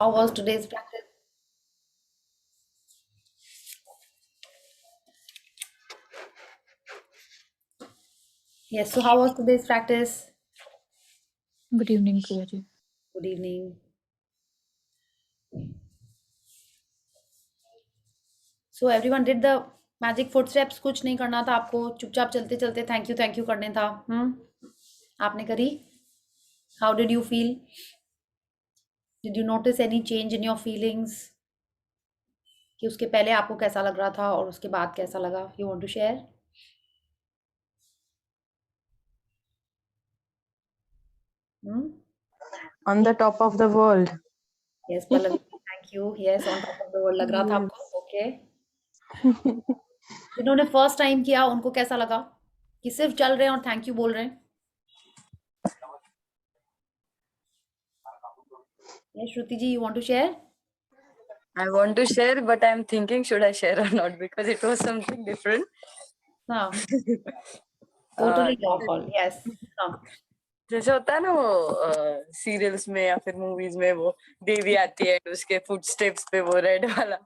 How was today's practice? Yes, so how was today's practice? Good evening, Priyaji. Good evening. So everyone did the magic footsteps? कुछ नहीं करना था आपको, चुपचाप चलते चलते थैंक यू करने था। आपने करी? How did you feel? Did you notice any change in your feelings? कि उसके पहले आपको कैसा लग रहा था और उसके बाद कैसा लगा? You want to share? Hmm? On the top of the world. Yes, Pallavi, thank you. Yes, on top of the world लग रहा था Yes. आपको? Okay. जिन्होंने फर्स्ट टाइम किया उनको कैसा लगा कि सिर्फ चल रहे हैं और थैंक यू बोल रहे हैं? Yes, Shruti ji, you want to share? I want to share, but I'm thinking should I share or not because it was something different. हाँ, totally your call. Yes. हाँ, जैसे होता है ना वो सीरियल्स में या फिर मूवीज में वो देवी आती है उसके फुट स्टेप्स पे वो रेड वाला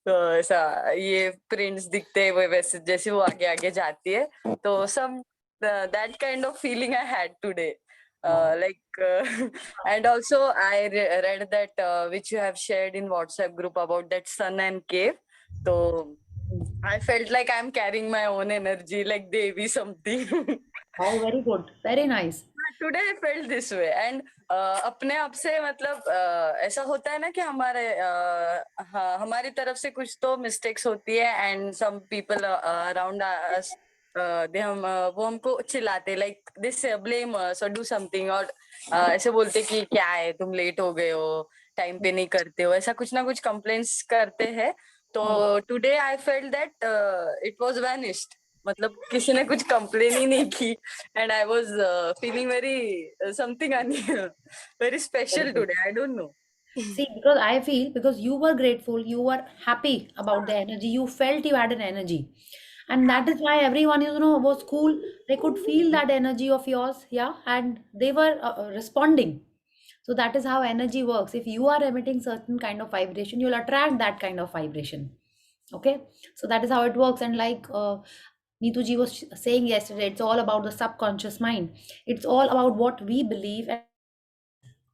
तो ऐसा ये प्रिंट्स दिखते हैं वो वैसे जैसे वो आगे आगे जाती है तो some that kind of feeling I had today like and also I read that which you have shared in WhatsApp group about that sun and cave so I felt like I'm carrying my own energy like Devi something. wow, very good. Very nice. Today I felt this way and अपने आप से मतलब ऐसा होता है ना कि हमारी तरफ से कुछ तो मिस्टेक्स होती है and some people around us वो हमको चिल्लाते like this blame so do something और ऐसे बोलते कि क्या है तुम लेट हो गए हो टाइम पे नहीं करते हो ऐसा कुछ ना कुछ कंप्लेंट्स करते हैं तो today I felt that it was vanished मतलब किसी ने कुछ कंप्लेन ही नहीं की and I was feeling very something very special Very good. today. I don't know. See, because I feel because you were grateful, you were happy about the energy, you felt you had an energy. And that is why everyone, was cool. They could feel that energy of yours, yeah, and they were responding. So that is how energy works. If you are emitting certain kind of vibration, you'll attract that kind of vibration. Okay, so that is how it works. And like Neetu ji was saying yesterday, it's all about the subconscious mind. It's all about what we believe, and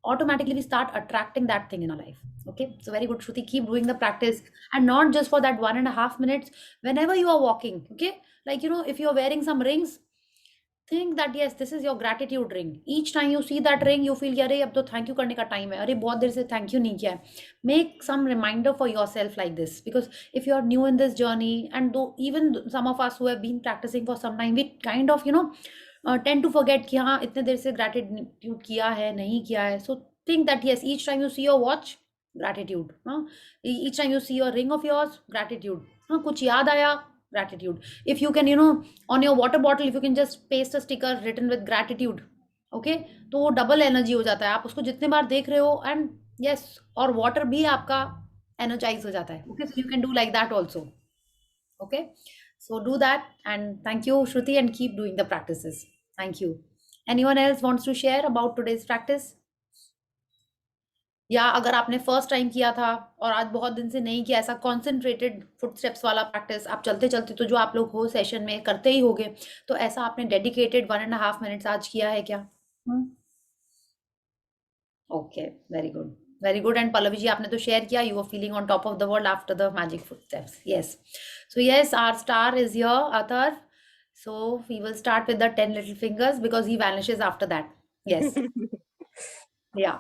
automatically we start attracting that thing in our life. Okay, so very good, Shruti. Keep doing the practice, and not just for that 1.5 minutes. Whenever you are walking, okay, like if you're wearing some rings, think that yes, this is your gratitude ring. Each time you see that ring, you feel कि अरे अब तो thank you करने का time है, अरे बहुत देर से थैंक यू नहीं किया है. Make some reminder for yourself like this, because if you are new in this journey, and though even some of us who have been practicing for some time, we kind of tend to forget कि हाँ इतने देर से gratitude किया है नहीं किया है. So think that yes, each time you see your watch, gratitude. हाँ, each time you see your ring of yours, gratitude. हाँ, कुछ याद आया, gratitude. If you can on your water bottle, if you can just paste a sticker written with gratitude, okay, तो वो double energy हो जाता है. आप उसको जितने बार देख रहे हो, एंड यस, और वाटर भी आपका एनर्जाइज हो जाता है. Okay, so you can do like that also. Okay, so do that, and thank you, Shruti, and keep doing the practices. Thank you. Anyone else wants to share about today's practice? या अगर आपने first time किया था और आज बहुत दिन से नहीं किया, ऐसा कॉन्सेंट्रेटेड फुटस्टेप्स वाला प्रैक्टिस आप चलते चलते तो जो आप लोग हो सेशन में करते ही होगे, तो ऐसा आपने डेडिकेटेड 1.5 मिनट्स आज किया है क्या? Okay, very good, very good. And Pallavi ji, आपने तो शेयर किया, you are feeling on top of the world after the magic footsteps. Yes, so yes, our star is here, Athar. So we will start with the 10 little fingers because he vanishes after that. Yes. Yeah.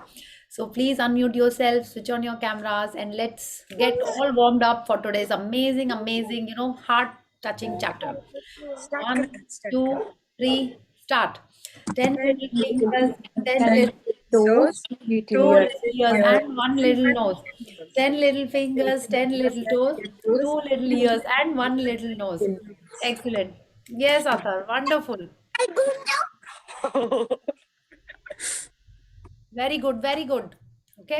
So please unmute yourself, switch on your cameras, and let's get all warmed up for today's amazing, amazing, heart-touching chapter. Start One, kar, start two, kar. three, start. 10 little fingers, 10 Ten little toes, two Little ears. little ears, and one little nose. 10 little fingers, 10 little toes, two little ears, and one little nose. Excellent. Yes, Athar, wonderful. Very good, very good. Okay.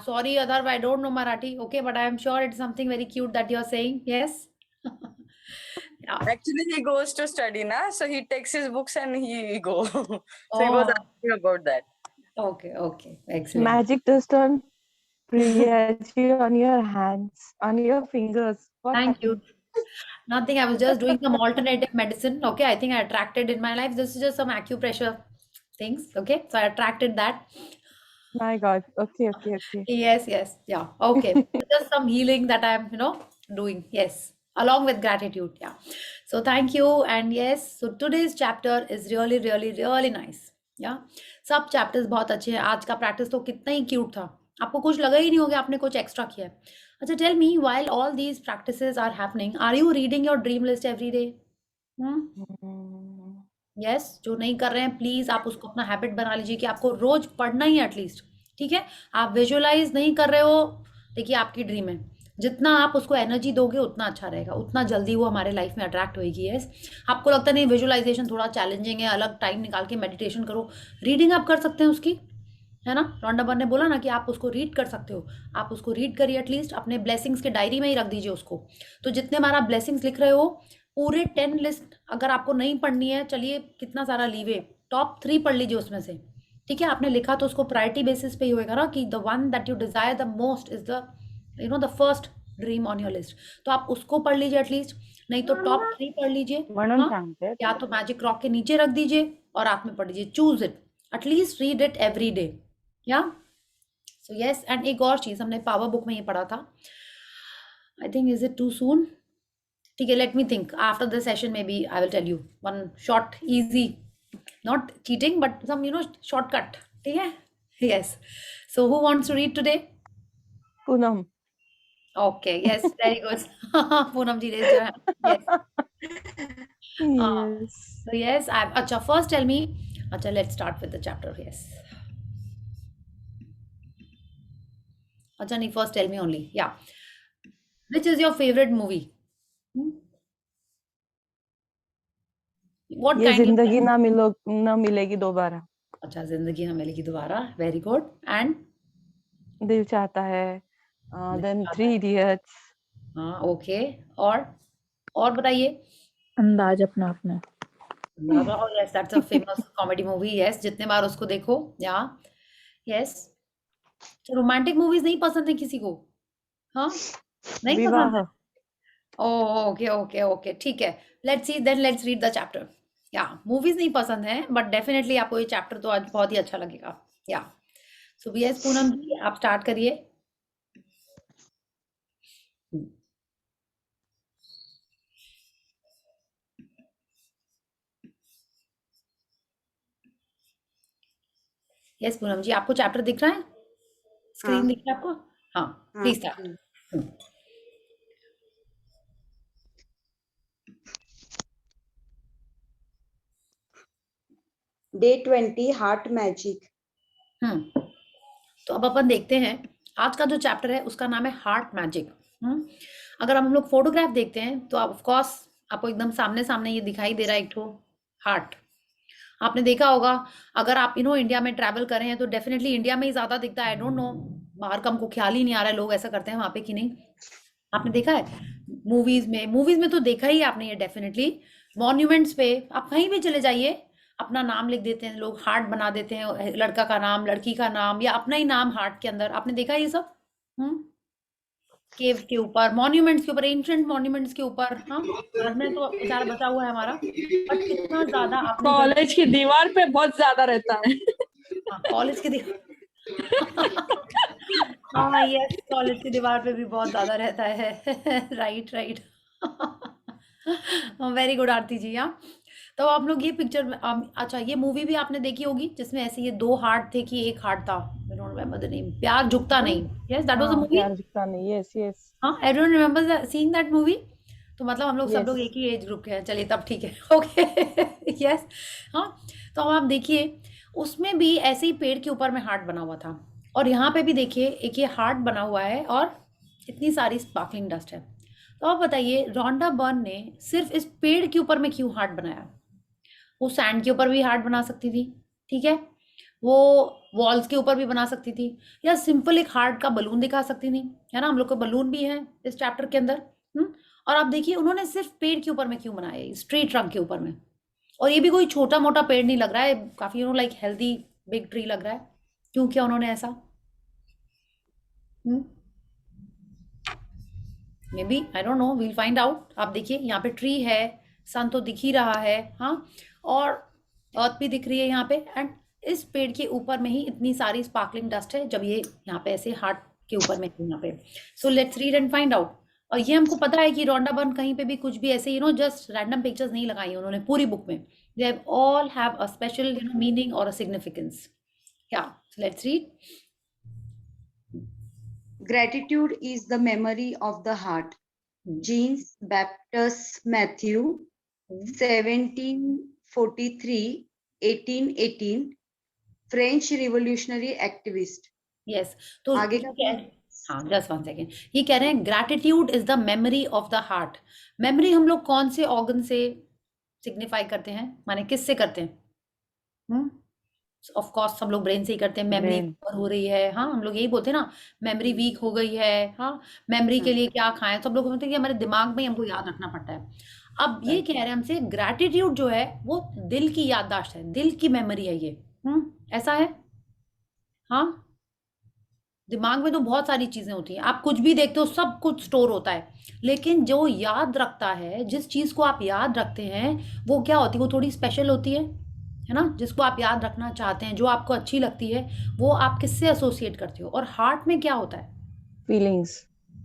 Sorry, Athar, I don't know Marathi. Okay, but I am sure it's something very cute that you're saying. Yes. Yeah. Actually, he goes to study, na? So he takes his books and he go. So he was Oh, asking about that. Okay, okay, excellent. Magic dust on Priyaji on your hands, on your fingers. What Thank you. happened? Nothing. I was just doing some alternative medicine. Okay, I think I attracted in my life. This is just some acupressure things. Okay, so I attracted that. My God. Okay, okay, okay. Yes, yes, yeah. Okay, just some healing that I'm, doing. Yes, along with gratitude. Yeah. So thank you. And yes, so today's chapter is really, really, really nice. Yeah. सब chapters बहुत अच्छे हैं. आज का practice तो कितना ही cute था. आपको कुछ लगा ही नहीं होगा आपने कुछ एक्स्ट्रा किया है. अच्छा, tell me while all these practices are happening, are you reading your dream list every day? Hmm. Yes, जो नहीं कर रहे हैं प्लीज आप उसको अपना हैबिट बना लीजिए कि आपको रोज पढ़ना ही एटलीस्ट. ठीक है, आप विजुअलाइज नहीं कर रहे हो, देखिए आपकी ड्रीम है, जितना आप उसको एनर्जी दोगे उतना अच्छा रहेगा, उतना जल्दी वो हमारे लाइफ में अट्रैक्ट होएगी. यस, आपको लगता नहीं विजुअलाइजेशन थोड़ा चैलेंजिंग है, अलग टाइम निकाल के मेडिटेशन करो, रीडिंग आप कर सकते हैं उसकी, है ना. रॉन्डा बर ने बोला ना कि आप उसको रीड कर सकते हो, आप उसको रीड करिए, एटलीस्ट अपने ब्लेसिंग्स के डायरी में ही रख दीजिए उसको. तो जितने बार आप ब्लेसिंग्स लिख रहे हो, पूरे 10 लिस्ट अगर आपको नहीं पढ़नी है, चलिए कितना सारा लीवे, टॉप 3 पढ़ लीजिए उसमें से. ठीक है, आपने लिखा तो उसको प्रायोरिटी बेसिस पे ही होएगा ना कि the one that you desire the most is the first dream on your list. तो आप उसको पढ़ लीजिए एटलीस्ट, नहीं तो टॉप 3 पढ़ लीजिए. म्हणून हाँ, सांगते या तो मैजिक रॉक के नीचे रख दीजिए और रात में पढ़ लीजिए. Choose it, at least read it every day. या सो यस. एंड एक और चीज हमने पावर बुक में ये पढ़ा था, I think is it too soon. ठीक है, let me think after the session maybe I will tell you one short easy, not cheating but some shortcut. ठीक है. Yes. So who wants to read today? Poonam. Okay, yes, very good. Poonam ji raise your hand. Yes. Yes. So yes, अच्छा, first tell me, अच्छा, let's start with the chapter. Yes. अच्छा, नहीं, first tell me only. Yeah. Which is your favorite movie? What ये kind of जिंदगी ना मिलेगी दोबारा. अच्छा, जिंदगी ना मिलेगी दोबारा. Very good. And दिल चाहता है. Then Three Idiots. हाँ, okay. और बताइए. अंदाज अपना अपना. Oh yes, that's a famous comedy movie. Yes, जितने बार उसको देखो. Yeah. Yes. रोमांटिक मूवीज नहीं पसंद है किसी को? हाँ, नहीं पसंद विवाह. है. ओके, ओके, ओके, ठीक है. Let's see then, let's read the chapter. Yeah, movies नहीं पसंद है बट डेफिनेटली आपको ये चैप्टर तो आज बहुत ही अच्छा लगेगा. या, सो यस पूनम जी, आप स्टार्ट करिए. यस पूनम जी, आपको चैप्टर दिख रहा है? स्क्रीन हाँ. दिख रहा है आपको? हाँ, हाँ. Please start. Day 20 Heart Magic. तो अब अपन देखते हैं आज का जो चैप्टर है, उसका नाम है हार्ट मैजिक. अगर हम लोग फोटोग्राफ देखते हैं तो ऑफ कोर्स आपको एकदम सामने सामने ये दिखाई दे रहा है एक ठो हार्ट. आपने देखा होगा, अगर आप इंडिया में ट्रैवल कर रहे हैं तो डेफिनेटली इंडिया में ही ज्यादा दिखता है. आई डोंट नो, बाहर का हमको ख्याल ही नहीं आ रहा है लोग ऐसा करते हैं वहां पे कि नहीं. आपने देखा है मूवीज में तो देखा ही आपने ये डेफिनेटली. मॉन्यूमेंट्स पे आप कहीं भी चले जाइए, अपना नाम लिख देते हैं लोग, हार्ट बना देते हैं, लड़का का नाम, लड़की का नाम, या अपना ही नाम हार्ट के अंदर. आपने देखा ये सब केव के ऊपर, मॉन्यूमेंट्स के ऊपर, एंशिएंट मॉन्यूमेंट्स के ऊपर. हाँ, घर में तो बेचारा बचा हुआ है हमारा, बट कितना ज्यादा आपने कॉलेज की दीवार पे बहुत ज्यादा रहता है. कॉलेज की दीवार. हाँ यस, कॉलेज की दीवार पे भी बहुत ज्यादा रहता है. Right, right. वेरी गुड आरती जी. हाँ, तो आप लोग ये पिक्चर, अच्छा, ये मूवी भी आपने देखी होगी जिसमें ऐसे ये 2 हार्ट थे कि एक हार्ट था. I don't remember the name. प्यार झुकता नहीं. Yes, that was a movie. प्यार झुकता नहीं. Yes, yes. हाँ, everyone remembers seeing that movie. तो मतलब हम लोग सब Yes. लोग एक ही एज ग्रुप के हैं. चलिए तब ठीक है. ओके. यस. हाँ, तो अब आप देखिए उसमें भी ऐसे ही पेड़ के ऊपर में हार्ट बना हुआ था, और यहाँ पे भी देखिए एक ये हार्ट बना हुआ है और इतनी सारी स्पार्कलिंग डस्ट है. तो आप बताइए रॉन्डा बर्न ने सिर्फ इस पेड़ के ऊपर में क्यों हार्ट बनाया? वो सैंड के ऊपर भी हार्ट बना सकती थी, ठीक है, वो वॉल्स के ऊपर भी बना सकती थी, या सिंपल एक हार्ट का बलून दिखा सकती थी, है ना. हम लोग को बलून भी है इस चैप्टर के अंदर. और आप देखिए उन्होंने सिर्फ पेड़ के ऊपर में क्यों बनाया, ट्री ट्रंक के ऊपर में. और ये भी कोई छोटा मोटा पेड़ नहीं लग रहा है, काफी लाइक हेल्दी बिग ट्री लग रहा है. क्यों किया उन्होंने ऐसा? Maybe, I don't know, we'll find out. आप देखिए यहाँ पे ट्री है, सन तो दिख ही रहा है, हाँ, और अर्थ भी दिख रही है यहाँ पे, एंड इस पेड़ के ऊपर में ही इतनी सारी स्पार्कलिंग डस्ट है, जब ये यहाँ पे ऐसे हार्ट के ऊपर में है यहाँ पे। So let's read and find out. और ये हमको पता है कि रोंडा बर्न कहीं पे भी कुछ भी ऐसे जस्ट रैंडम पिक्चर्स नहीं लगाई उन्होंने पूरी बुक में। They have all have a special meaning और अ सिग्निफिकेंस। या let's read. Gratitude is the memory of the heart. Jean Baptist Matthew, 1743, 1818, French revolutionary activist. Yes, तो आगे का हाँ, जस्ट वन सेकेंड। ये कह रहे हैं gratitude is the memory of the heart. Memory हम लोग कौन से ऑर्गन से सिग्निफाई करते हैं, माने किससे करते हैं? ऑफ कोर्स हम लोग ब्रेन से ही करते हैं। Memory Brain. हो रही है, हाँ, हम लोग यही बोलते हैं ना, मेमोरी वीक हो गई है, हाँ, मेमोरी के लिए क्या खाएं, सब लोग बोलते हैं कि हमारे दिमाग में ही हमको याद रखना पड़ता है। अब ये कह रहे हैं हमसे ग्रैटिट्यूड जो है वो दिल की याददाश्त है, दिल की मेमोरी है ये। ऐसा है, हाँ। दिमाग में तो बहुत सारी चीजें होती हैं, आप कुछ भी देखते हो सब कुछ स्टोर होता है, लेकिन जो याद रखता है, जिस चीज को आप याद रखते हैं वो क्या होती है, वो थोड़ी स्पेशल होती है ना। जिसको आप याद रखना चाहते हैं, जो आपको अच्छी लगती है, वो आप किससे एसोसिएट करते हो, और हार्ट में क्या होता है? Feelings.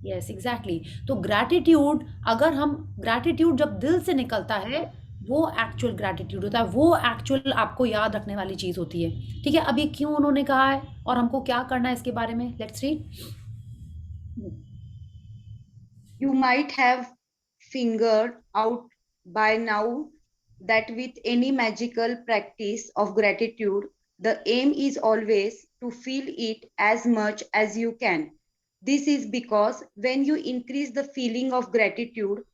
Yes, exactly. तो ग्रैटिट्यूड, अगर हम ग्रैटिट्यूड जब दिल से निकलता है वो एक्चुअल ग्रैटिट्यूड होता है, वो एक्चुअल आपको याद रखने वाली चीज होती है। ठीक है, अब ये क्यों उन्होंने कहा है और हमको क्या करना है इसके बारे में, let's read. You might have figured out by now that with any magical practice of gratitude, the aim is always to feel it as much as you can. This is because when you increase the feeling of gratitude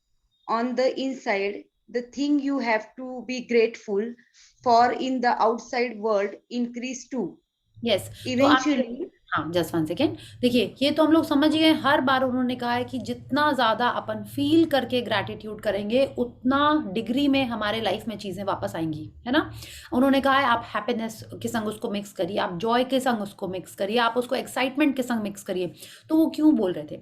on the inside, the thing you have to be grateful for in the outside world increase too. Yes, Eventually, हाँ, just one second. देखिए, ये तो हम लोग समझ गए, हर बार उन्होंने कहा है कि जितना ज़्यादा अपन फील करके ग्रैटिट्यूड करेंगे उतना डिग्री में हमारे लाइफ में चीज़ें वापस आएंगी, है ना। उन्होंने कहा है आप हैप्पीनेस के संग उसको मिक्स करिए, आप जॉय के संग उसको मिक्स करिए, आप उसको एक्साइटमेंट के संग मिक्स करिए। तो वो क्यों बोल रहे थे?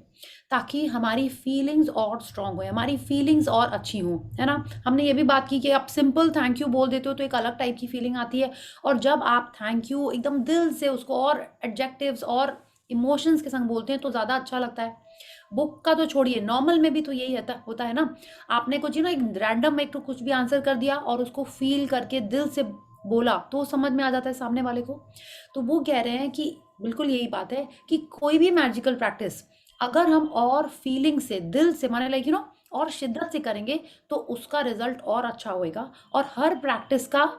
ताकि हमारी फीलिंग्स और स्ट्रांग हो, हमारी फीलिंग्स और अच्छी हों, है ना। हमने ये भी बात की कि आप सिंपल थैंक यू बोल देते हो तो एक अलग टाइप की फीलिंग आती है, और जब आप थैंक यू एकदम दिल से उसको और एडजेक्टिव्स और इमोशंस के संग बोलते हैं तो ज़्यादा अच्छा लगता है। बुक का तो छोड़िए, नॉर्मल में भी तो यही होता है ना। आपने कुछ एक रैंडम एक तो कुछ भी आंसर कर दिया और उसको फील करके दिल से बोला तो समझ में आ जाता है सामने वाले को। तो वो कह रहे हैं कि बिल्कुल यही बात है कि कोई भी मैजिकल प्रैक्टिस अगर हम और फीलिंग से, दिल से, माने और शिद्दत से करेंगे तो उसका रिजल्ट और अच्छा होएगा। और हर प्रैक्टिस का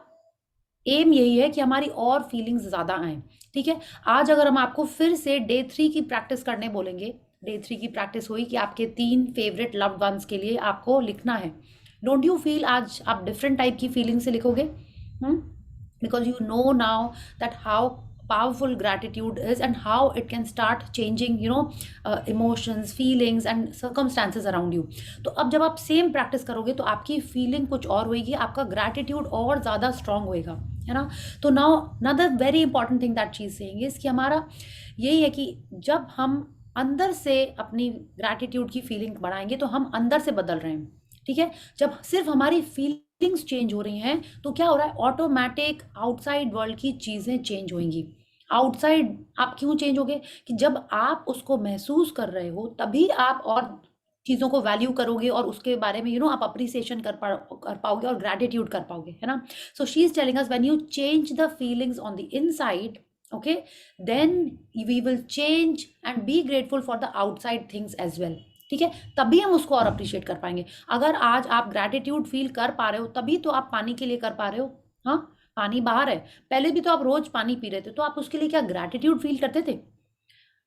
एम यही है कि हमारी और फीलिंग्स ज़्यादा आएँ। ठीक है, आज अगर हम आपको फिर से डे 3 की प्रैक्टिस करने बोलेंगे, डे 3 की प्रैक्टिस हुई कि आपके 3 फेवरेट लव्ड वंस के लिए आपको लिखना है। डोंट यू फील आज आप डिफरेंट टाइप की फीलिंग से लिखोगे? Because you know now that how powerful gratitude is and how it can start changing emotions, feelings and circumstances around you. तो अब जब आप सेम प्रैक्टिस करोगे तो आपकी फीलिंग कुछ और होगी, आपका ग्रैटिट्यूड और ज़्यादा स्ट्रांग होएगा, है ना। तो now another very important thing that she is saying is कि हमारा यही है कि जब हम अंदर से अपनी ग्रैटिट्यूड की फीलिंग बढ़ाएंगे तो हम अंदर से बदल रहे हैं। ठीक है, जब सिर्फ हमारी फीलिंग्स चेंज हो रही हैं तो क्या हो रहा है, ऑटोमेटिक आउटसाइड वर्ल्ड की चीज़ें चेंज होंगी। आउटसाइड आप क्यों चेंज होगे कि जब आप उसको महसूस कर रहे हो तभी आप और चीज़ों को वैल्यू करोगे और उसके बारे में आप अप्रिसिएशन कर पाओगे और ग्रैटिट्यूड कर पाओगे, है ना। So she is telling us when you change the feelings on the inside, okay, then we will change and be grateful for the outside things as well. ठीक है, तभी हम उसको और अप्रिशिएट कर पाएंगे। अगर आज आप ग्रैटिट्यूड फील कर पा रहे हो तभी तो आप पानी के लिए कर पा रहे हो। हाँ, पानी बाहर है, पहले भी तो आप रोज पानी पी रहे थे, तो आप उसके लिए क्या ग्रैटिट्यूड फील करते थे?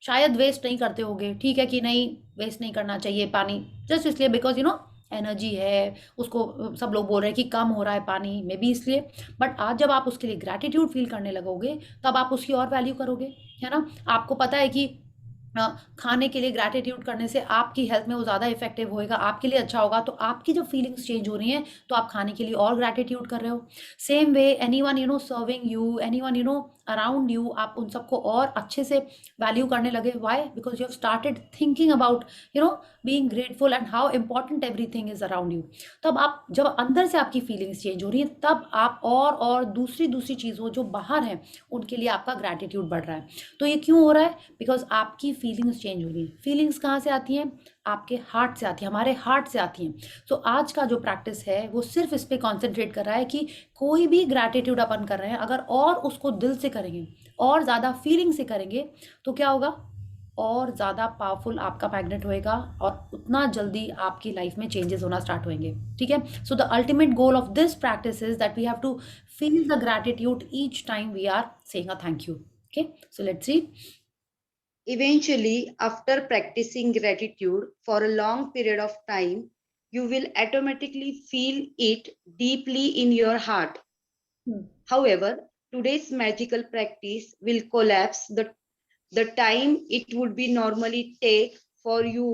शायद वेस्ट नहीं करते होगे, ठीक है कि नहीं, वेस्ट नहीं करना चाहिए पानी, जस्ट इसलिए बिकॉज एनर्जी है, उसको सब लोग बोल रहे हैं कि कम हो रहा है पानी, मे बी इसलिए। बट आज जब आप उसके लिए ग्रैटिट्यूड फील करने लगोगे तब आप उसकी और वैल्यू करोगे, है ना। आपको पता है कि खाने के लिए ग्रैटिट्यूड करने से आपकी हेल्थ में वो ज़्यादा इफेक्टिव होएगा, आपके लिए अच्छा होगा, तो आपकी जब फीलिंग्स चेंज हो रही हैं तो आप खाने के लिए और ग्रैटिट्यूड कर रहे हो। Same way anyone serving you, anyone around you, आप उन सबको और अच्छे से वैल्यू करने लगे। Why? Because you have started thinking about being grateful and how important everything is around you. तब आप जब अंदर से आपकी फीलिंग्स चेंज हो रही हैं तब आप और दूसरी चीज़ों जो बाहर हैं उनके लिए आपका ग्रैटिट्यूड बढ़ रहा है। तो ये क्यों हो रहा है? बिकॉज आपकी फीलिंग्स चेंज हो रही हैं। फीलिंग्स कहाँ से आती हैं? आपके हार्ट से आती है, हमारे हार्ट से आती हैं। तो आज का जो प्रैक्टिस है वो सिर्फ इस पे कॉन्सेंट्रेट कर रहा है कि कोई भी ग्रैटिट्यूड अपन कर रहे हैं अगर और उसको दिल से करेंगे और ज़्यादा फीलिंग से करेंगे तो क्या होगा? और ज़्यादा पावरफुल आपका मैग्नेट होएगा और उतना जल्दी आपकी लाइफ में चेंजेस होना स्टार्ट होंगे। ठीक है? So the ultimate goal of this practice is that we have to feel the gratitude each time we are saying a thank you. Okay, so let's see. Eventually, after practicing gratitude for a long period of time, you will automatically feel it deeply in your heart. However, today's magical practice will collapse the time it would be normally take for you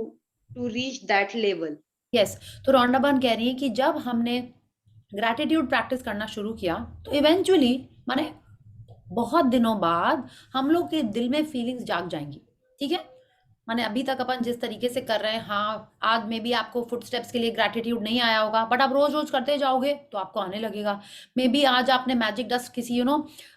to reach that level. Yes, तो Rhonda Byrne कह रही है कि जब हमने gratitude practice करना शुरू किया तो इवेंचुअली माने बहुत दिनों बाद हम लोग के दिल में फीलिंग्स जाग जाएंगी। ठीक है? माने अभी तक अपन जिस तरीके से कर रहे हैं, हाँ आज में भी आपको फुटस्टेप्स के लिए ग्रैटिट्यूड नहीं आया होगा, बट आप रोज रोज करते जाओगे तो आपको आने लगेगा। मे बी आज आपने मैजिक डस्ट किसी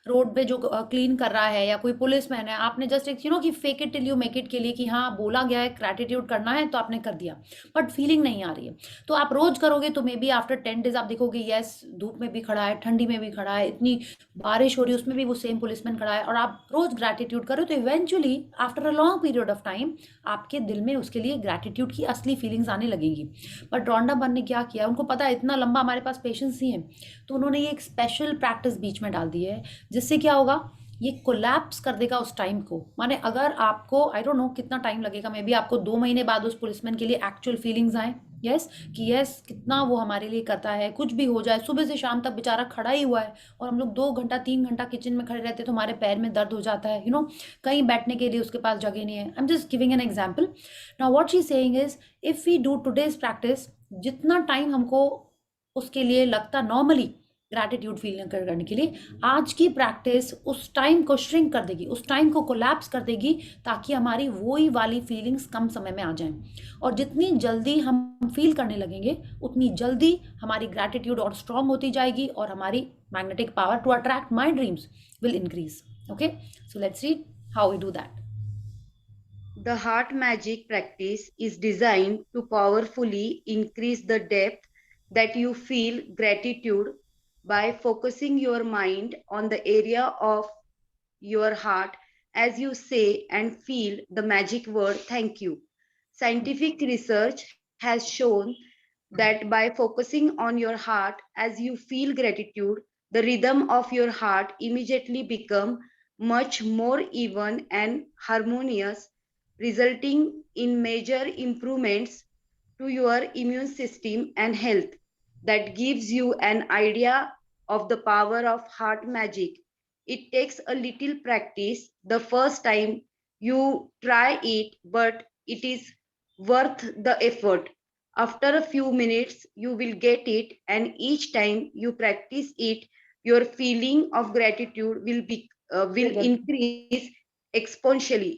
रोड पे जो क्लीन कर रहा है या कोई पुलिस मैन है, आपने जस्ट एक कि fake it till you make it के लिए कि हाँ बोला गया है ग्रैटिट्यूड करना है तो आपने कर दिया, बट फीलिंग नहीं आ रही है। तो आप रोज करोगे तो मे बी आफ्टर 10 डेज आप देखोगे यस धूप में भी खड़ा है, ठंडी में भी खड़ा है, इतनी बारिश हो रही है उसमें भी वो सेम पुलिसमैन खड़ा है, और आप रोज ग्रैटिट्यूड करो तो eventually after a long period of time आपके दिल में उसके लिए ग्रैटिट्यूड की असली फीलिंग्स आने लगेंगी। बट रोंडा बर्न ने क्या किया, उनको पता है इतना लंबा हमारे पास पेशेंस नहीं है, तो उन्होंने ये एक स्पेशल प्रैक्टिस बीच में डाल दी है जिससे क्या होगा, ये कोलैप्स कर देगा उस टाइम को। माने अगर आपको आई डोंट नो कितना टाइम लगेगा, मे बी आपको 2 महीने बाद उस पुलिसमैन के लिए एक्चुअल फीलिंग्स आए यस कि यस कितना वो हमारे लिए करता है, कुछ भी हो जाए सुबह से शाम तक बेचारा खड़ा ही हुआ है, और हम लोग 2 घंटा 3 घंटा किचन में खड़े रहते तो हमारे पैर में दर्द हो जाता है, कहीं बैठने के लिए उसके पास जगह नहीं है। I am just giving an example. Now what she saying is if we do today's practice, जितना टाइम हमको उसके लिए लगता नॉर्मली ग्रैटिट्यूड फील करने के लिए, आज की प्रैक्टिस उस टाइम को श्रिंक कर देगी, उस टाइम को कोलैप्स कर देगी, ताकि हमारी वही वाली फीलिंग्स कम समय में आ जाएं। और जितनी जल्दी हम फील करने लगेंगे उतनी जल्दी हमारी ग्रैटिट्यूड और स्ट्रांग होती जाएगी और हमारी magnetic power to attract my dreams will increase. Okay, so let's see how we do that. The heart magic practice is designed to powerfully increase the depth that you feel gratitude by focusing your mind on the area of your heart as you say and feel the magic word thank you. Scientific research has shown that by focusing on your heart as you feel gratitude, the rhythm of your heart immediately become much more even and harmonious, resulting in major improvements to your immune system and health. That gives you an idea of the power of heart magic. It takes a little practice the first time you try it, but it is worth the effort. After a few minutes, you will get it, and each time you practice it, your feeling of gratitude will increase exponentially.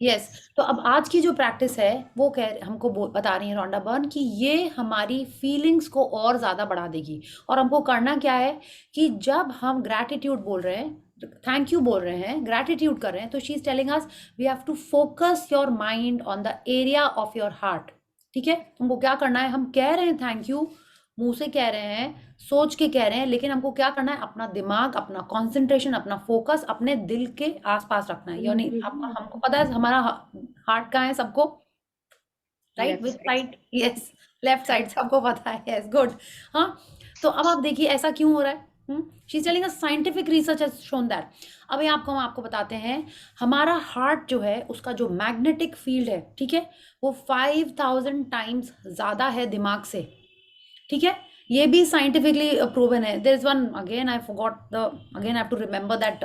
Yes तो अब आज की जो practice है वो हमको बता रही है रोंडा बर्न कि ये हमारी फीलिंग्स को और ज़्यादा बढ़ा देगी। और हमको करना क्या है कि जब हम ग्रैटिट्यूड बोल रहे हैं, थैंक यू बोल रहे हैं, ग्रैटिट्यूड कर रहे हैं, तो she is telling us we have to focus your mind on the area of your heart. ठीक है, हमको क्या करना है, हम कह रहे हैं थैंक यू, मुंह से कह रहे हैं, सोच के कह रहे हैं, लेकिन हमको क्या करना है, अपना दिमाग, अपना कंसंट्रेशन, अपना फोकस अपने दिल के आसपास रखना है। यानी हमको पता है हमारा हार्ट कहाँ है सबको, right with side, yes left side सबको पता है, यस गुड। हाँ, तो अब आप देखिए ऐसा क्यों हो रहा है। She is telling us scientific research has shown that. अभी हम आपको बताते हैं, हमारा हार्ट जो है उसका जो मैग्नेटिक फील्ड है, ठीक है, वो 5000 टाइम्स ज्यादा है दिमाग से। ठीक है, ये भी साइंटिफिकली प्रूवन है। There is one again I forgot the, again I have to remember that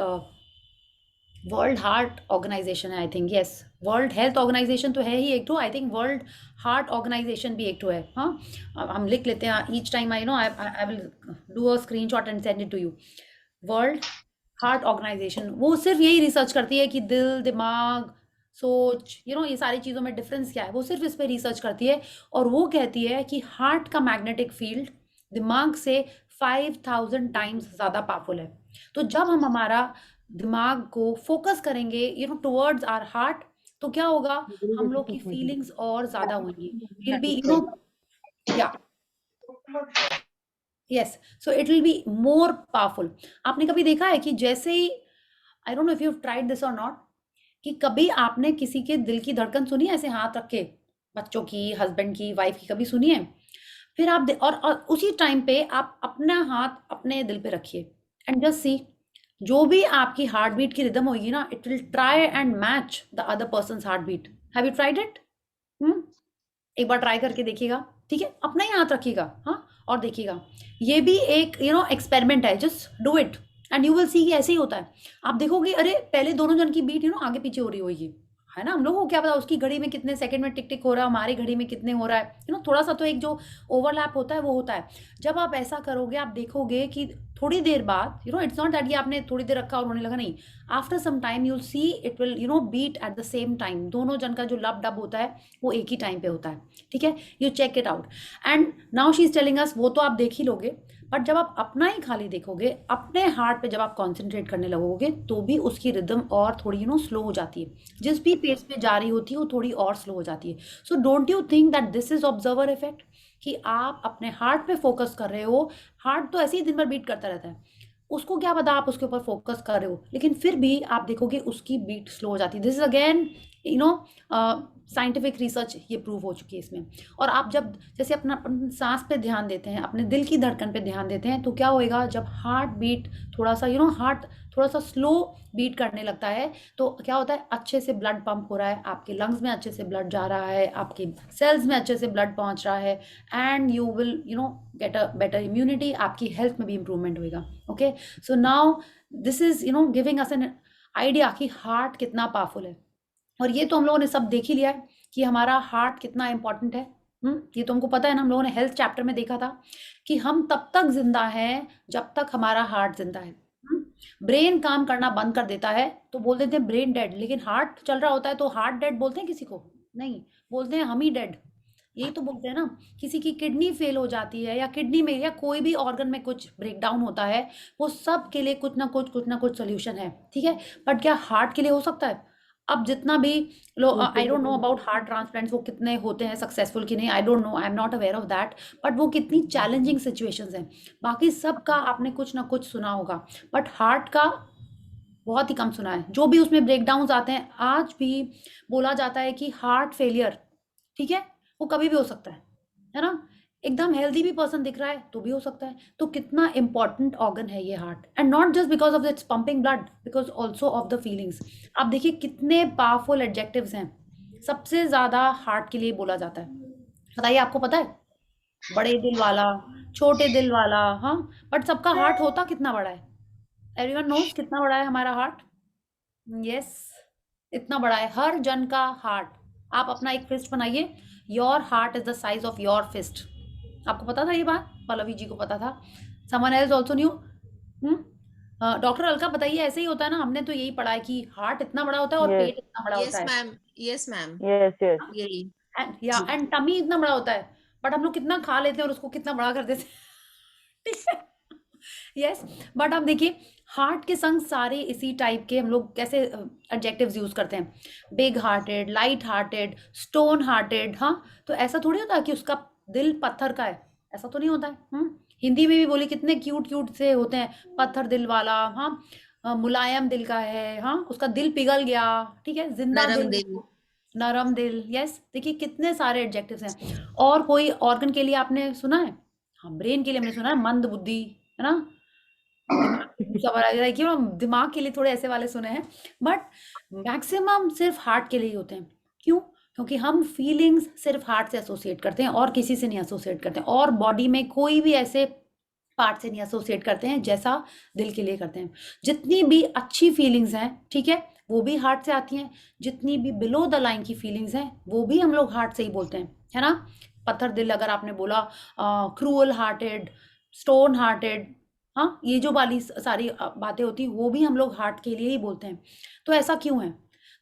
world heart organisation है I think, yes. World health organisation तो है ही एक तो, I think world heart organisation भी एक तो है। हाँ, अब हम लिख लेते हैं each time, I know I will do a screenshot and send it to you. World heart organisation वो सिर्फ यही रिसर्च करती है कि दिल, दिमाग, सोच, ये सारी चीज़ों में डिफरेंस क्या है, वो सिर्फ इस पे रिसर्च करती है। और वो कहती है कि हार्ट का मैग्नेटिक फील्ड दिमाग से 5000 टाइम्स ज़्यादा पावरफुल है। तो जब हम हमारा दिमाग को फोकस करेंगे टुवर्ड्स आवर हार्ट, तो क्या होगा, हम लोग की फीलिंग्स और ज़्यादा होंगी, will be yeah yes, so it will be more powerful. आपने कभी देखा है कि जैसे ही, I don't know if you tried this और नॉट, कि कभी आपने किसी के दिल की धड़कन सुनी है ऐसे हाथ रख के, बच्चों की, हस्बैंड की, वाइफ की, कभी सुनी है? फिर आप और उसी टाइम पे आप अपना हाथ अपने दिल पे रखिए एंड जस्ट सी, जो भी आपकी हार्ट बीट की रिदम होगी ना, it will try and match the other person heart beat. Have you tried it? एक बार ट्राई करके देखिएगा, ठीक है? अपना ही हाथ रखिएगा, हाँ, और देखिएगा। ये भी एक एक्सपेरिमेंट है, just do it and you will सी कि ऐसे ही होता है। आप देखोगे, अरे पहले दोनों जन की बीट आगे पीछे हो रही होगी, है ना? हम लोगों को क्या पता उसकी घड़ी में कितने सेकंड में टिक टिक हो रहा है, हमारी घड़ी में कितने हो रहा है, थोड़ा सा तो एक जो ओवरलैप होता है वो होता है। जब आप ऐसा करोगे, आप देखोगे कि थोड़ी देर बाद, इट्स नॉट दैट कि आपने थोड़ी देर रखा और होने लगा, नहीं। After some time you will see it will beat at the same time. दोनों जन का जो लब डब होता है वो एक ही टाइम पे होता है, ठीक है? You check it out and now she is telling us, वो तो आप देख ही लोगे, बट जब आप अपना ही खाली देखोगे, अपने हार्ट पे जब आप कॉन्सेंट्रेट करने लगोगे, तो भी उसकी रिदम और थोड़ी स्लो हो जाती है। जिस भी पेस पे जा रही होती है वो थोड़ी और स्लो हो जाती है। So don't you think that this is observer effect, कि आप अपने हार्ट पे फोकस कर रहे हो। हार्ट तो ऐसे ही दिन भर बीट करता रहता है, उसको क्या पता आप उसके ऊपर फोकस कर रहे हो, लेकिन फिर भी आप देखोगे उसकी बीट स्लो हो जाती है। This is again scientific research, ये प्रूव हो चुकी है इसमें। और आप जब जैसे अपना सांस पे ध्यान देते हैं, अपने दिल की धड़कन पे ध्यान देते हैं, तो क्या होएगा, जब हार्ट बीट थोड़ा सा हार्ट थोड़ा सा स्लो बीट करने लगता है, तो क्या होता है, अच्छे से ब्लड पंप हो रहा है, आपके लंग्स में अच्छे से ब्लड जा रहा है, आपके सेल्स में अच्छे से ब्लड पहुंच रहा है, and you will get a better immunity, आपकी हेल्थ में भी इंप्रूवमेंट होएगा। Okay, so now this is giving us an idea कि हार्ट कितना पावरफुल है। और ये तो हम लोगों ने सब देख ही लिया है कि हमारा हार्ट कितना इंपॉर्टेंट है। ये तो हमको पता है ना, हम लोगों ने हेल्थ चैप्टर में देखा था कि हम तब तक जिंदा हैं जब तक हमारा हार्ट जिंदा है। ब्रेन काम करना बंद कर देता है तो बोल देते हैं ब्रेन डेड, लेकिन हार्ट चल रहा होता है तो हार्ट डेड बोलते हैं किसी को? नहीं, बोलते हैं हम ही डेड। यही तो बोलते हैं ना, किसी की किडनी फेल हो जाती है, या किडनी में या कोई भी ऑर्गन में कुछ ब्रेकडाउन होता है, वो सब के लिए कुछ ना कुछ सोल्यूशन है, ठीक है? बट क्या हार्ट के लिए हो सकता है? अब जितना भी लोग, आई don't know about heart transplants, वो कितने होते हैं सक्सेसफुल कि नहीं, आई don't no, I am not aware of that, but वो कितनी चैलेंजिंग सिचुएशंस हैं। बाकी सब का आपने कुछ ना कुछ सुना होगा, बट हार्ट का बहुत ही कम सुना है। जो भी उसमें ब्रेकडाउन्स आते हैं, आज भी बोला जाता है कि हार्ट फेलियर, ठीक है, वो कभी भी हो सकता है ना? एकदम हेल्दी भी पर्सन दिख रहा है तो भी हो सकता है। तो कितना इंपॉर्टेंट ऑर्गन है ये heart, and not just because of its pumping blood, because also of the feelings. आप देखिए कितने पावरफुल एडजेक्टिव्स हैं, सबसे ज्यादा हार्ट के लिए बोला जाता है। बताइए, आपको पता है? बड़े दिल वाला, छोटे दिल वाला, हाँ, बट सबका हार्ट होता कितना बड़ा है? एवरीवन नोज कितना बड़ा है हमारा हार्ट? यस, इतना बड़ा है हर जन का हार्ट। आप अपना एक फिस्ट बनाइए, your heart is the size of your fist. आपको पता था ये बात? पल्लवी जी को पता था? Someone else also new? Doctor Alka बताइए, ऐसे ही होता है ना? हमने तो यही पढ़ा है कि हार्ट इतना बड़ा होता है और Yes. पेट इतना बड़ा होता है, मैम, यस मैम, Yes. यही। एंड टमी इतना बड़ा होता है, बट हम लोग कितना खा लेते हैं और उसको कितना बड़ा कर देते हैं। ठीक है, यस, बट आप देखिए हार्ट के संग सारे इसी टाइप के हम लोग कैसे एडजेक्टिव्स यूज करते हैं, big hearted, light hearted, stone hearted. हाँ, तो ऐसा थोड़ी होता है कि उसका दिल पत्थर का है, ऐसा तो नहीं होता है। हिंदी में भी बोले कितने क्यूट क्यूट से होते हैं, पत्थर दिल वाला, हाँ, मुलायम दिल का है, हाँ, उसका दिल पिघल गया, ठीक है, जिंदा नरम दिल, दिल। नरम दिल। यस, देखिए कितने सारे एडजेक्टिव्स हैं। और कोई ऑर्गन के लिए आपने सुना है? हाँ, ब्रेन के लिए हमने सुना है मंद बुद्धि, है ना? दिमाग के लिए थोड़े ऐसे वाले सुने हैं, बट मैक्सिमम सिर्फ हार्ट के लिए ही होते हैं। क्यों? क्योंकि हम फीलिंग्स सिर्फ हार्ट से एसोसिएट करते हैं और किसी से नहीं एसोसिएट करते हैं, और बॉडी में कोई भी ऐसे पार्ट से नहीं एसोसिएट करते हैं जैसा दिल के लिए करते हैं। जितनी भी अच्छी फीलिंग्स हैं, ठीक है, वो भी हार्ट से आती हैं। जितनी भी बिलो द लाइन की फीलिंग्स हैं वो भी हम लोग हार्ट से ही बोलते हैं, है ना। पत्थर दिल अगर आपने बोला, क्रूअल हार्टेड, स्टोन हार्टेड, हाँ, ये जो वाली सारी बातें होती हैं वो भी हम लोग हार्ट के लिए ही बोलते हैं। तो ऐसा क्यों है?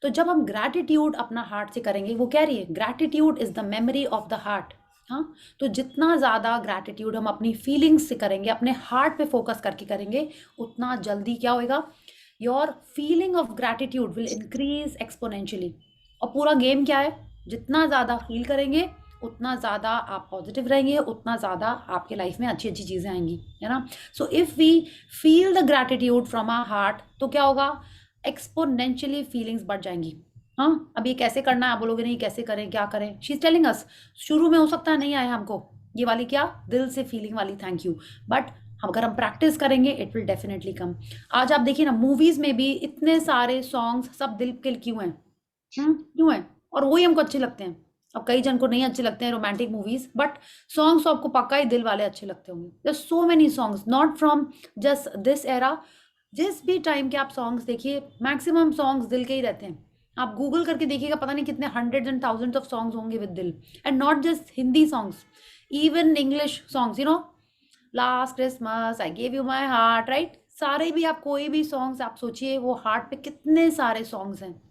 तो जब हम ग्रैटिट्यूड अपना हार्ट से करेंगे, वो कह रही है gratitude is the memory of the heart. हाँ, तो जितना ज़्यादा ग्रैटिट्यूड हम अपनी फीलिंग्स से करेंगे, अपने हार्ट पे फोकस करके करेंगे, उतना जल्दी क्या होएगा, your feeling of gratitude will increase exponentially. और पूरा गेम क्या है, जितना ज़्यादा फील करेंगे उतना ज़्यादा आप पॉजिटिव रहेंगे, उतना ज़्यादा आपके लाइफ में अच्छी अच्छी चीज़ें आएंगी, है ना। So if we feel the gratitude from our heart, तो क्या होगा, एक्सपोनेंशियली फीलिंग्स बढ़ जाएंगी। हाँ, अब ये कैसे करना है, आप बोलोगे नहीं कैसे करें, क्या करें, शी इज टेलिंग अस। शुरू में हो सकता है नहीं आया हमको ये वाली, क्या, दिल से फीलिंग वाली थैंक यू, बट अगर हम प्रैक्टिस करेंगे इट विल डेफिनेटली कम। आज आप देखिए ना, मूवीज में भी इतने सारे सॉन्ग्स सब दिल के क्यों हैं, क्यों हैं, और वही हमको अच्छे लगते हैं। अब कई जन को नहीं अच्छे लगते हैं रोमांटिक मूवीज, बट सॉन्ग्स तो आपको पक्का ही दिल वाले अच्छे लगते होंगे। There so many songs, not from just this era, जिस भी टाइम के आप सॉन्ग्स देखिए, मैक्सिमम सॉन्ग्स दिल के ही रहते हैं। आप गूगल करके देखिएगा, पता नहीं कितने hundreds and thousands of songs होंगे विद दिल, and not just Hindi songs, even English songs, you know, last Christmas I gave you my heart, right. सारे भी आप कोई भी सॉन्ग्स आप सोचिए, वो हार्ट पे कितने सारे सॉन्ग्स हैं।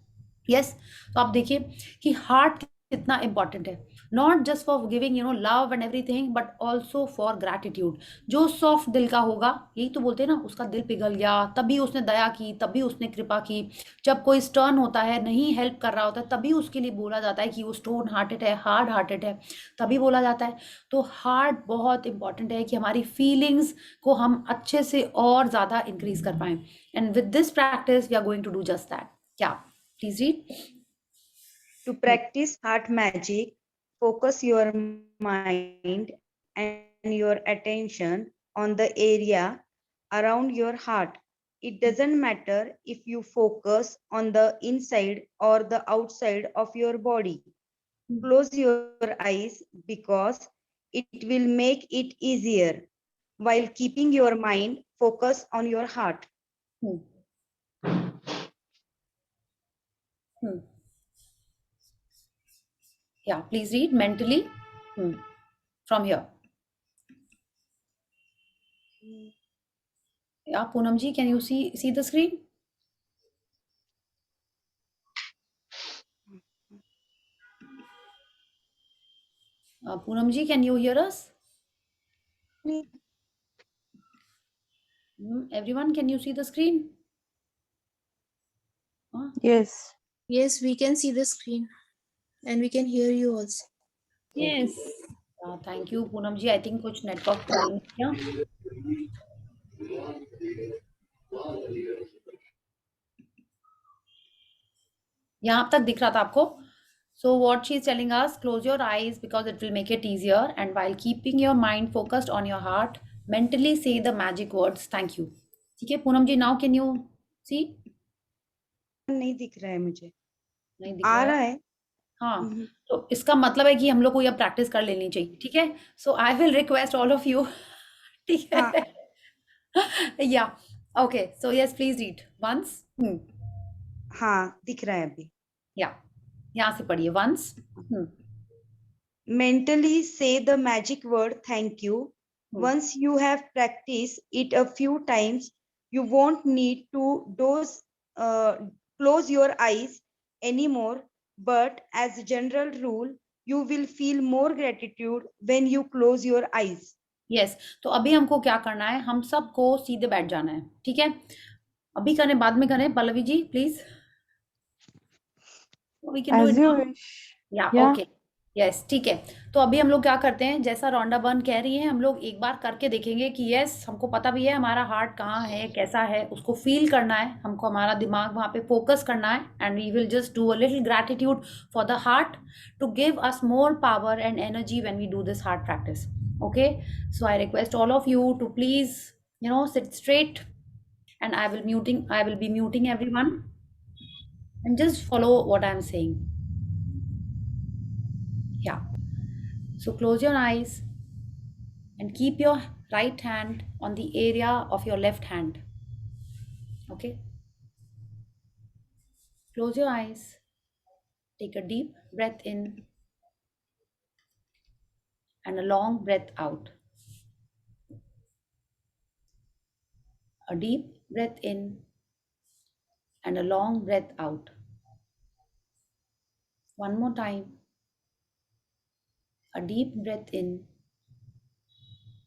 यस, तो आप देखिए कि हार्ट कितना इंपॉर्टेंट है, not just for giving you know love and everything, but also for gratitude. जो सॉफ्ट दिल का होगा, यही तो बोलते हैं ना, उसका दिल पिघल गया तभी उसने दया की, तभी उसने कृपा की। जब कोई स्टर्न होता है, नहीं हेल्प कर रहा होता है, तभी उसके लिए बोला जाता है कि वो स्टोन हार्टेड है, हार्ड हार्टेड है, तभी बोला जाता है। तो हार्ट बहुत इंपॉर्टेंट है कि हमारी फीलिंग्स को हम अच्छे से और ज़्यादा इंक्रीज कर पाएं, and with this practice we are going to do just that. क्या, please read. To practice heart magic, focus your mind and your attention on the area around your heart. It doesn't matter if you focus on the inside or the outside of your body. Close your eyes because it will make it easier while keeping your mind focused on your heart. Yeah, please read mentally from here. Yeah, Poonam ji, can you see the screen? Poonam ji, can you hear us? Everyone, can you see the screen? Yes. Yes, we can see the screen and we can hear you also. Yes. Thank you, Poonam ji. I think कुछ network problem है क्या? यहाँ तक दिख रहा था आपको? So what she is telling us, close your eyes because it will make it easier, and while keeping your mind focused on your heart, mentally say the magic words thank you. ठीक है पूनम जी, now can you see? नहीं दिख रहा है मुझे, नहीं दिख आ रहा रहा है? है। हाँ, तो इसका मतलब है कि हम लोग को यह प्रैक्टिस कर लेनी चाहिए, ठीक है। So I will request all of you, ठीक है, yeah okay, so yes please read once. हाँ, दिख रहा है अभी। या यहाँ से पढ़िए once. Mentally say the magic word thank you. Once you have practiced it a few times, you won't need to close your eyes anymore. But as a general rule, you will feel more gratitude when you close your eyes. Yes, तो अभी हमको क्या करना है, हम सबको सीधे बैठ जाना है, ठीक है। अभी करें बाद में करें, Pallavi ji please, we can do As it you now. wish. Yeah Yeah. Okay, yes ठीक है। तो अभी हम लोग क्या करते हैं, जैसा रोंडा बर्न कह रही है, हम लोग एक बार करके देखेंगे कि यस हमको पता भी है हमारा हार्ट कहाँ है, कैसा है, उसको फील करना है, हमको हमारा दिमाग वहाँ पे फोकस करना है, and we will just do a little gratitude for the heart to give us more power and energy when we do this heart practice. Okay, so I request all of you to please you know sit straight, and I will be muting everyone, and just follow what I'm saying. Yeah, so close your eyes and keep your right hand on the area of your left hand. Okay, Close your eyes. Take a deep breath in and a long breath out. A deep breath in and a long breath out. One more time. A deep breath in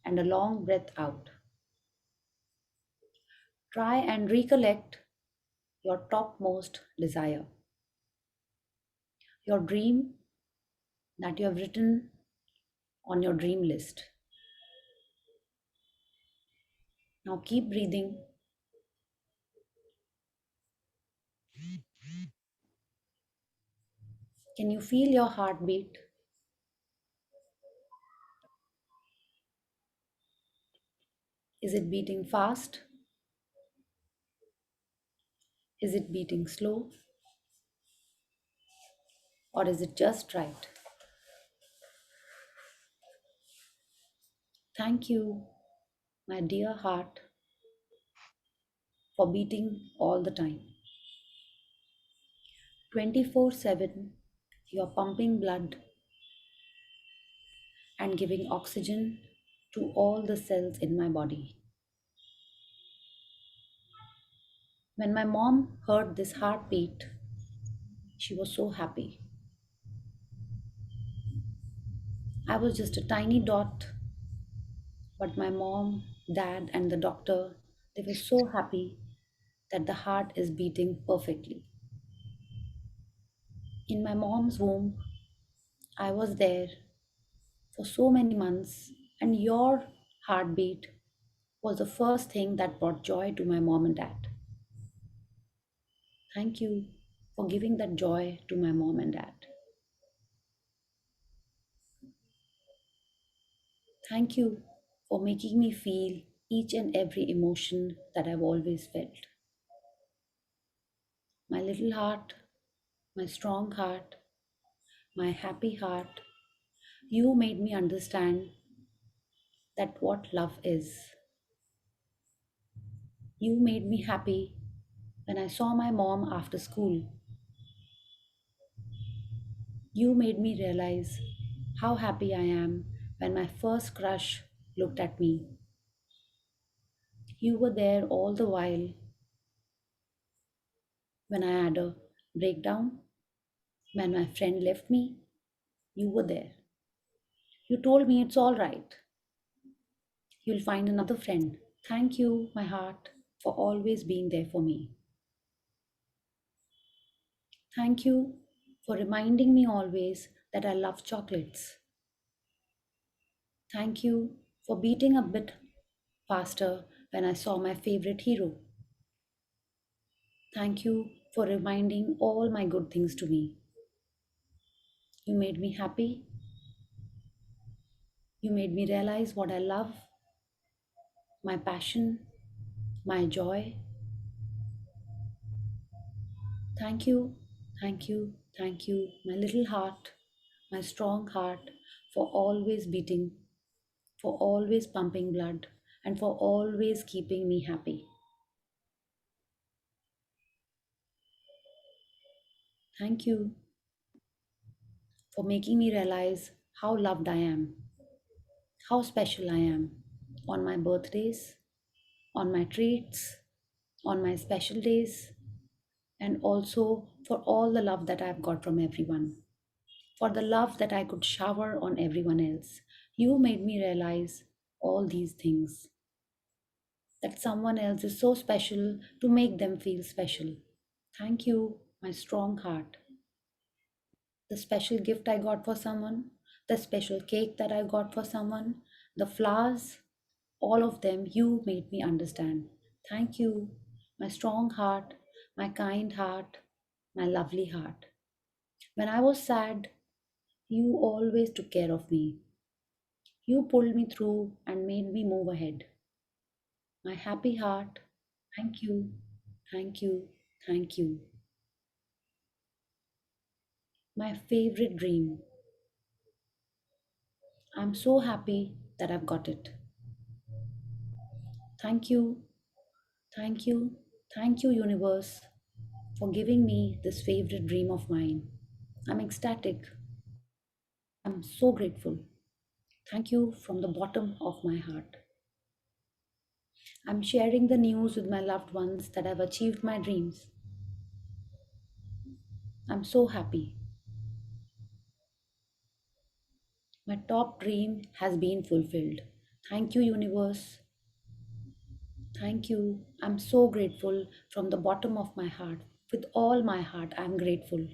and a long breath out. Try and recollect your topmost desire, your dream that you have written on your dream list. Now keep breathing. Can you feel your heartbeat? Is it beating fast? Is it beating slow? Or is it just right? Thank you, my dear heart, for beating all the time. 24/7, you're pumping blood and giving oxygen to all the cells in my body. When my mom heard this heartbeat, she was so happy. I was just a tiny dot, but my mom, dad, and the doctor, they were so happy that the heart is beating perfectly. In my mom's womb, I was there for so many months, and your heartbeat was the first thing that brought joy to my mom and dad. Thank you for giving that joy to my mom and dad. Thank you for making me feel each and every emotion that I've always felt. My little heart, my strong heart, my happy heart, you made me understand that what love is. You made me happy when I saw my mom after school. You made me realize how happy I am when my first crush looked at me. You were there all the while when I had a breakdown, when my friend left me. You were there. You told me it's all right. You'll find another friend. Thank you, my heart, for always being there for me. Thank you for reminding me always that I love chocolates. Thank you for beating a bit faster when I saw my favorite hero. Thank you for reminding all my good things to me. You made me happy. You made me realize what I love, my passion, my joy. Thank you, thank you, thank you, my little heart, my strong heart, for always beating, for always pumping blood, and for always keeping me happy. Thank you for making me realize how loved I am, how special I am on my birthdays, on my treats, on my special days, and also for all the love that I've got from everyone, for the love that I could shower on everyone else. You made me realize all these things, that someone else is so special to make them feel special. Thank you, my strong heart. The special gift I got for someone, the special cake that I got for someone, the flowers, all of them, you made me understand. Thank you, my strong heart, my kind heart, my lovely heart. When I was sad, you always took care of me. You pulled me through and made me move ahead. My happy heart, thank you, thank you, thank you. My favorite dream. I'm so happy that I've got it. Thank you, thank you, thank you, universe, for giving me this favorite dream of mine. I'm ecstatic. I'm so grateful. Thank you from the bottom of my heart. I'm sharing the news with my loved ones that I've achieved my dreams. I'm so happy. My top dream has been fulfilled. Thank you, universe. Thank you. I'm so grateful from the bottom of my heart. With all my heart, I'm grateful.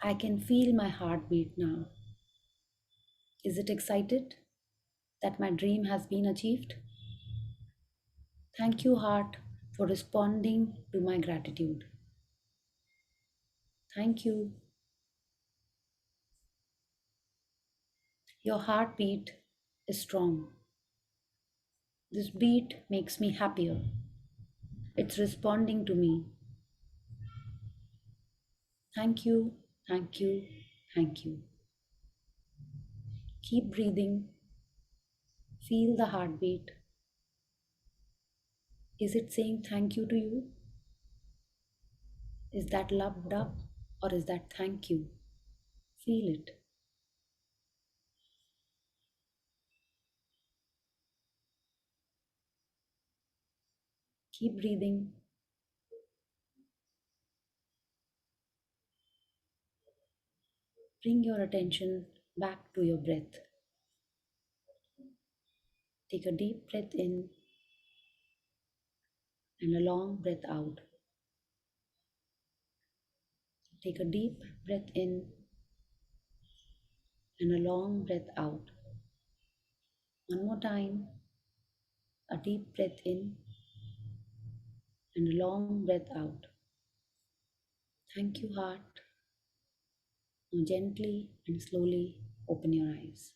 I can feel my heartbeat now. Is it excited that my dream has been achieved? Thank you, heart, for responding to my gratitude. Thank you. Your heartbeat is strong. This beat makes me happier. It's responding to me. Thank you, thank you, thank you. Keep breathing. Feel the heartbeat. Is it saying thank you to you? Is that loved up or is that thank you? Feel it. Keep breathing. Bring your attention back to your breath. Take a deep breath in and a long breath out. Take a deep breath in and a long breath out. One more time. A deep breath in and a long breath out. Thank you, heart. Now gently and slowly open your eyes.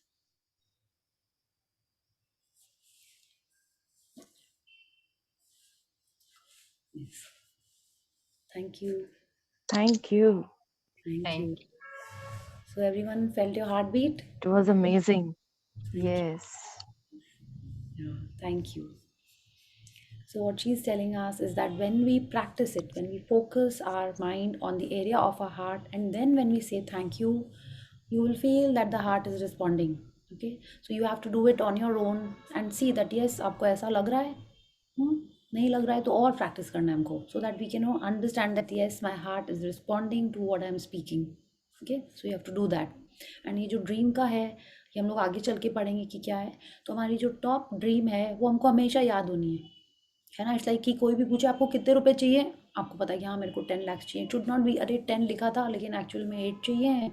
Yes. Thank you. Thank you. Thank you. So everyone felt your heartbeat? It was amazing. Thank you. Yes. Yeah, thank you. So what she's telling us is that when we practice it, when we focus our mind on the area of our heart, and then when we say thank you, you will feel that the heart is responding. Okay, so you have to do it on your own and see that yes, आपको ऐसा लग रहा है, नहीं लग रहा है तो और practice करना है हमको, so that we can understand that yes, my heart is responding to what I am speaking. Okay, so you have to do that. And ये जो ड्रीम का है, ये हम लोग आगे चल के पढ़ेंगे कि क्या है. तो हमारी जो टॉप ड्रीम है वो हमको हमेशा याद होनी है ना. इट्स लाइक कि कोई भी पूछे आपको कितने रुपए चाहिए, आपको पता है कि हाँ मेरे को 10 लाख चाहिए. इट शुड नॉट बी अरे 10 लिखा था लेकिन एक्चुअल में 8 चाहिए,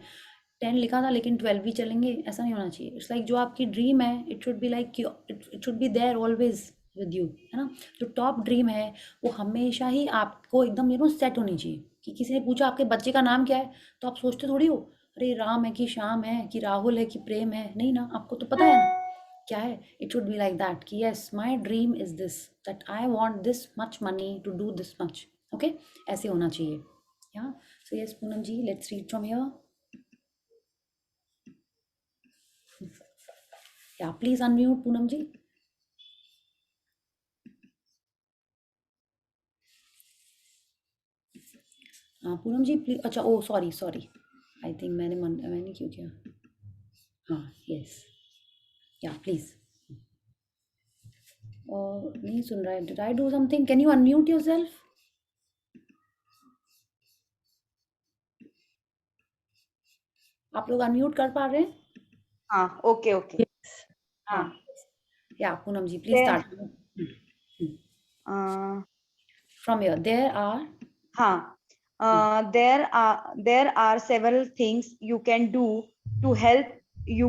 10 लिखा था लेकिन 12 भी चलेंगे, ऐसा नहीं होना चाहिए. इट्स लाइक जो आपकी ड्रीम है it should be like it should be there always with you, है ना. जो टॉप ड्रीम है वो हमेशा ही आपको एकदम सेट होनी चाहिए. कि किसी ने पूछा आपके बच्चे का नाम क्या है, तो आप सोचते थोड़ी हो अरे राम है कि श्याम है कि राहुल है कि प्रेम है. नहीं ना, आपको तो पता है ना क्या है. It should be like that कि yes my dream is this, that I want this much money to do this much. Okay, ऐसे होना चाहिए. Yeah so yes Poonam ji, let's read from here. Yeah please unmute Poonam ji. Poonam ji please. अच्छा oh sorry sorry, I think मैंने क्यों किया. हाँ yes, या please. नहीं सुन रहा है. Did I do something? Can you unmute yourself? आप लोग अनम्यूट कर पा रहे हैं? हाँ, okay, okay. हाँ हाँ. Yeah Poonam ji please There, start uh, from here. There are हाँ. There are several things you can do to help you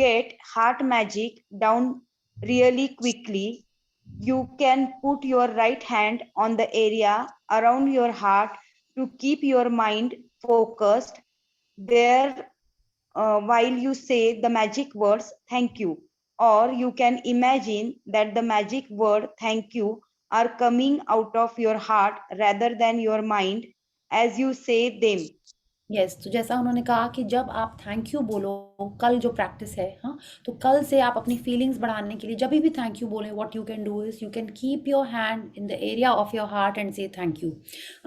get heart magic down really quickly. You can put your right hand on the area around your heart to keep your mind focused there while you say the magic words thank you. Or you can imagine that the magic word thank you are coming out of your heart rather than your mind as you say them. Yes, तो जैसा उन्होंने कहा कि जब आप thank you बोलो, कल जो प्रैक्टिस है, हाँ, तो कल से आप अपनी फीलिंग्स बढ़ाने के लिए जब भी थैंक यू बोलें, what you can do is you can keep your hand in the area of your heart and say thank you.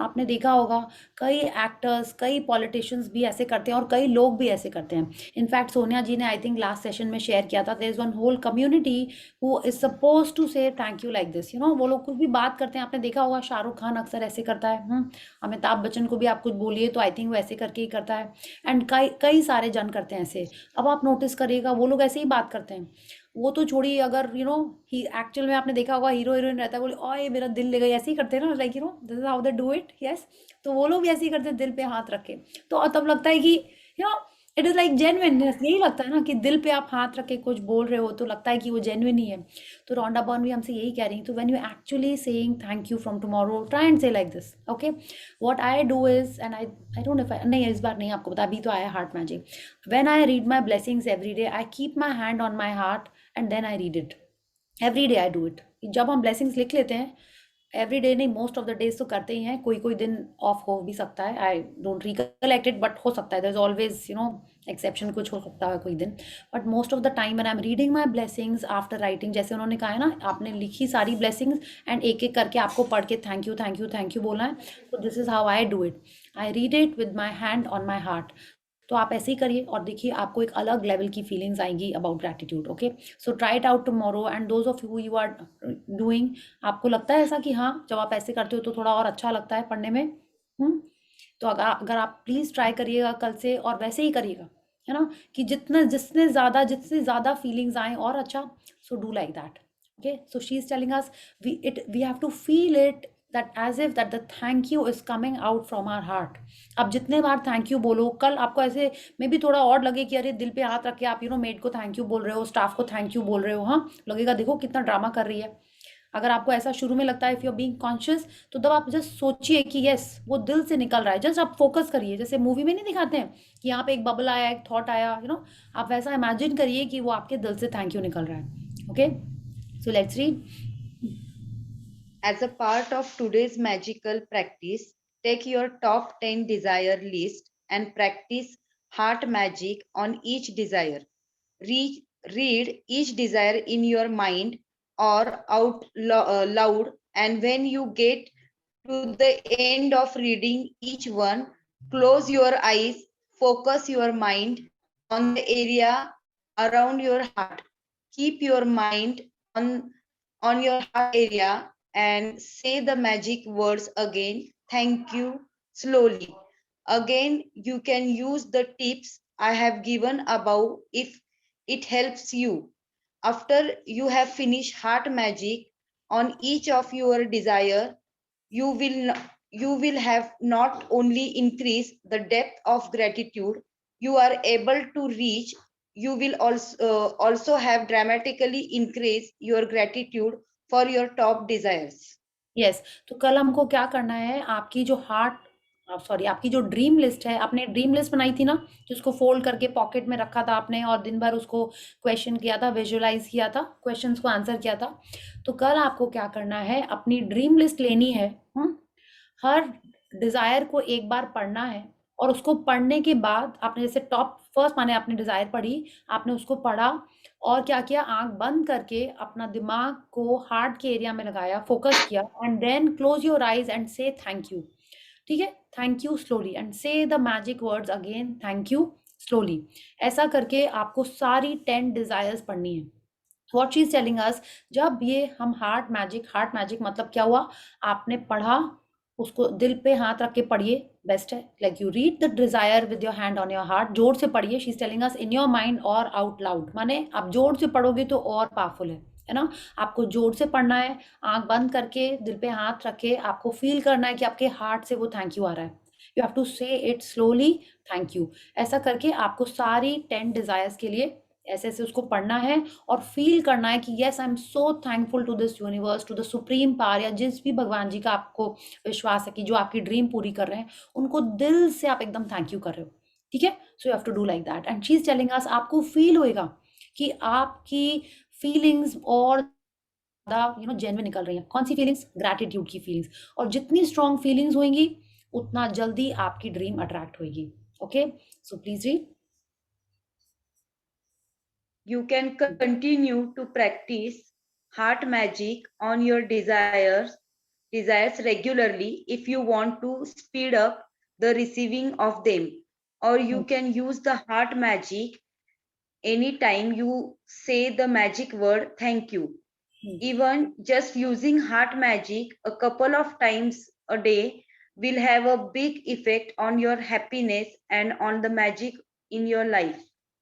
आपने देखा होगा कई एक्टर्स, कई पॉलिटिशियंस भी ऐसे करते हैं और कई लोग भी ऐसे करते हैं। इनफैक्ट सोनिया जी ने आई थिंक लास्ट सेशन में शेयर किया था, there is one whole community who is suppose to say thank you like this, वो लोग कुछ भी बात करते हैं, आपने देखा होगा शाहरुख खान अक्सर ऐसे करता है, अमिताभ बच्चन को भी आप कुछ बोलिए तो आई थिंक वो ऐसे करके ही करता है, एंड कई कई सारे जन करते हैं ऐसे। अब आप नोटिस करिएगा वो लोग ऐसे ही बात करते हैं। वो तो छोड़िए, अगर ही एक्चुअल में आपने देखा होगा हीरो हीरोइन रहता है, बोले ओए मेरा दिल ले गई, ऐसे ही करते हैं ना, like this is how they do it. Yes, तो वो लोग भी ऐसे ही करते हैं, दिल पे हाथ रख के। तो तब लगता है कि you know it is like genuineness, यही लगता है ना कि दिल पे आप हाथ रख के कुछ बोल रहे हो तो लगता है कि वो जेन्युइन ही है। तो रोंडा बर्न भी हमसे यही कह रही हैं, तो when you actually saying thank you from tomorrow, try and say like this, okay. What I do is, and I don't if नहीं, इस बार नहीं आपको बता, अभी तो आया heart magic. When I read my blessings every day, I keep my hand on my heart and then I read it every day. I do it. जब हम ब्लेसिंग्स लिख लेते हैं, एवरी डे नहीं, मोस्ट ऑफ द डेज तो करते ही हैं, कोई कोई दिन ऑफ हो भी सकता है, I don't recollect it, but हो सकता है, देयर इज ऑलवेज एक्सेप्शन, कुछ हो सकता है कोई दिन, but most of the time when I am reading my blessings after writing, जैसे उन्होंने कहा है ना, आपने लिखी सारी ब्लेसिंग्स एंड एक एक करके आपको पढ़ के thank you thank you thank you बोलना है। तो this is how I do it, I read it with my hand on my heart. तो आप ऐसे ही करिए और देखिए आपको एक अलग लेवल की फीलिंग्स आएंगी about gratitude, okay. So try it out tomorrow, and those of you are doing, आपको लगता है ऐसा कि हाँ जब आप ऐसे करते हो तो थोड़ा और अच्छा लगता है पढ़ने में, तो अगर आप प्लीज़ ट्राई करिएगा कल से और वैसे ही करिएगा, है ना, कि जितने ज़्यादा फीलिंग्स आए और अच्छा, so do like that, okay. So she is telling us we have to feel it that as if that the thank you is coming out from our heart। अब जितने बार थैंक यू बोलो, कल आपको ऐसे may be थोड़ा और लगे कि अरे दिल पे हाथ रख के आप मेड को थैंक यू बोल रहे हो, स्टाफ को थैंक यू बोल रहे हो, हाँ लगेगा देखो कितना ड्रामा कर रही है। अगर आपको ऐसा शुरू में लगता है, if you are being conscious, तो तब आप जस्ट सोचिए कि यस वो दिल से निकल रहा है, जस्ट आप फोकस करिए, जैसे मूवी में नहीं दिखाते हैं कि यहाँ पे एक बबल आया, एक थॉट आया, आप वैसा इमेजिन करिए कि वो आपके दिल से थैंक यू निकल रहा है, okay. So let's read. As a part of today's magical practice, take your top 10 desire list and practice heart magic on each desire. Read each desire in your mind or out loud, and when you get to the end of reading each one, close your eyes, focus your mind on the area around your heart. Keep your mind on your heart area and say the magic words again. Thank you slowly. Again, you can use the tips I have given above if it helps you. After you have finished heart magic on each of your desire, you will have not only increased the depth of gratitude you are able to reach, you will also have dramatically increased your gratitude for your top desires. Yes, तो कल हमको क्या करना है, आपकी जो आपकी जो ड्रीम लिस्ट है, आपने ड्रीम लिस्ट बनाई थी ना, जिसको फोल्ड करके पॉकेट में रखा था आपने और दिन भर उसको क्वेश्चन किया था, विजुअलाइज किया था, क्वेश्चंस को आंसर किया था। तो कल आपको क्या करना है, अपनी ड्रीम लिस्ट लेनी है, हर डिजायर को एक बार पढ़ना है, और उसको पढ़ने के बाद आपने जैसे टॉप फर्स्ट माने आपने डिजायर पढ़ी, आपने उसको पढ़ा और क्या किया, आंख बंद करके अपना दिमाग को हार्ट के एरिया में लगाया, फोकस किया, and then close your eyes and say thank you, ठीक है, thank you slowly, and say the magic words again, thank you slowly. ऐसा करके आपको सारी 10 डिजायर्स पढ़नी है। What she is telling us, जब ये हम हार्ट मैजिक मतलब क्या हुआ, आपने पढ़ा, उसको दिल पे हाथ रख के पढ़िए, बेस्ट है, like you read the desire with your hand on your heart, जोर से पढ़िए, she is telling us in your mind और आउट लाउड, माने आप जोर से पढ़ोगे तो और पावरफुल है ना, आपको जोर से पढ़ना है, आंख बंद करके दिल पे हाथ रख के आपको फील करना है कि आपके हार्ट से वो थैंक यू आ रहा है, यू हैव टू से इट स्लोली, थैंक यू। ऐसा करके आपको सारी 10 डिजायर्स के लिए ऐसे ऐसे उसको पढ़ना है और फील करना है कि yes I am so thankful to this universe, to the supreme power, या जिस भी भगवान जी का आपको विश्वास है कि जो आपकी ड्रीम पूरी कर रहे हैं, उनको दिल से आप एकदम थैंक यू कर रहे हो, ठीक है। So you have to do like that, and she is telling us, आपको फील होएगा कि आपकी फीलिंग्स और जेन्युइन निकल रही हैं। कौन सी फीलिंग्स, ग्रैटिट्यूड की फीलिंग्स, और जितनी स्ट्रॉन्ग फीलिंग्स होंगी उतना जल्दी आपकी ड्रीम अट्रैक्ट होगी, Okay, so please read. You can continue to practice heart magic on your desires regularly if you want to speed up the receiving of them, or you can use the heart magic anytime you say the magic word thank you. Even just using heart magic a couple of times a day will have a big effect on your happiness and on the magic in your life.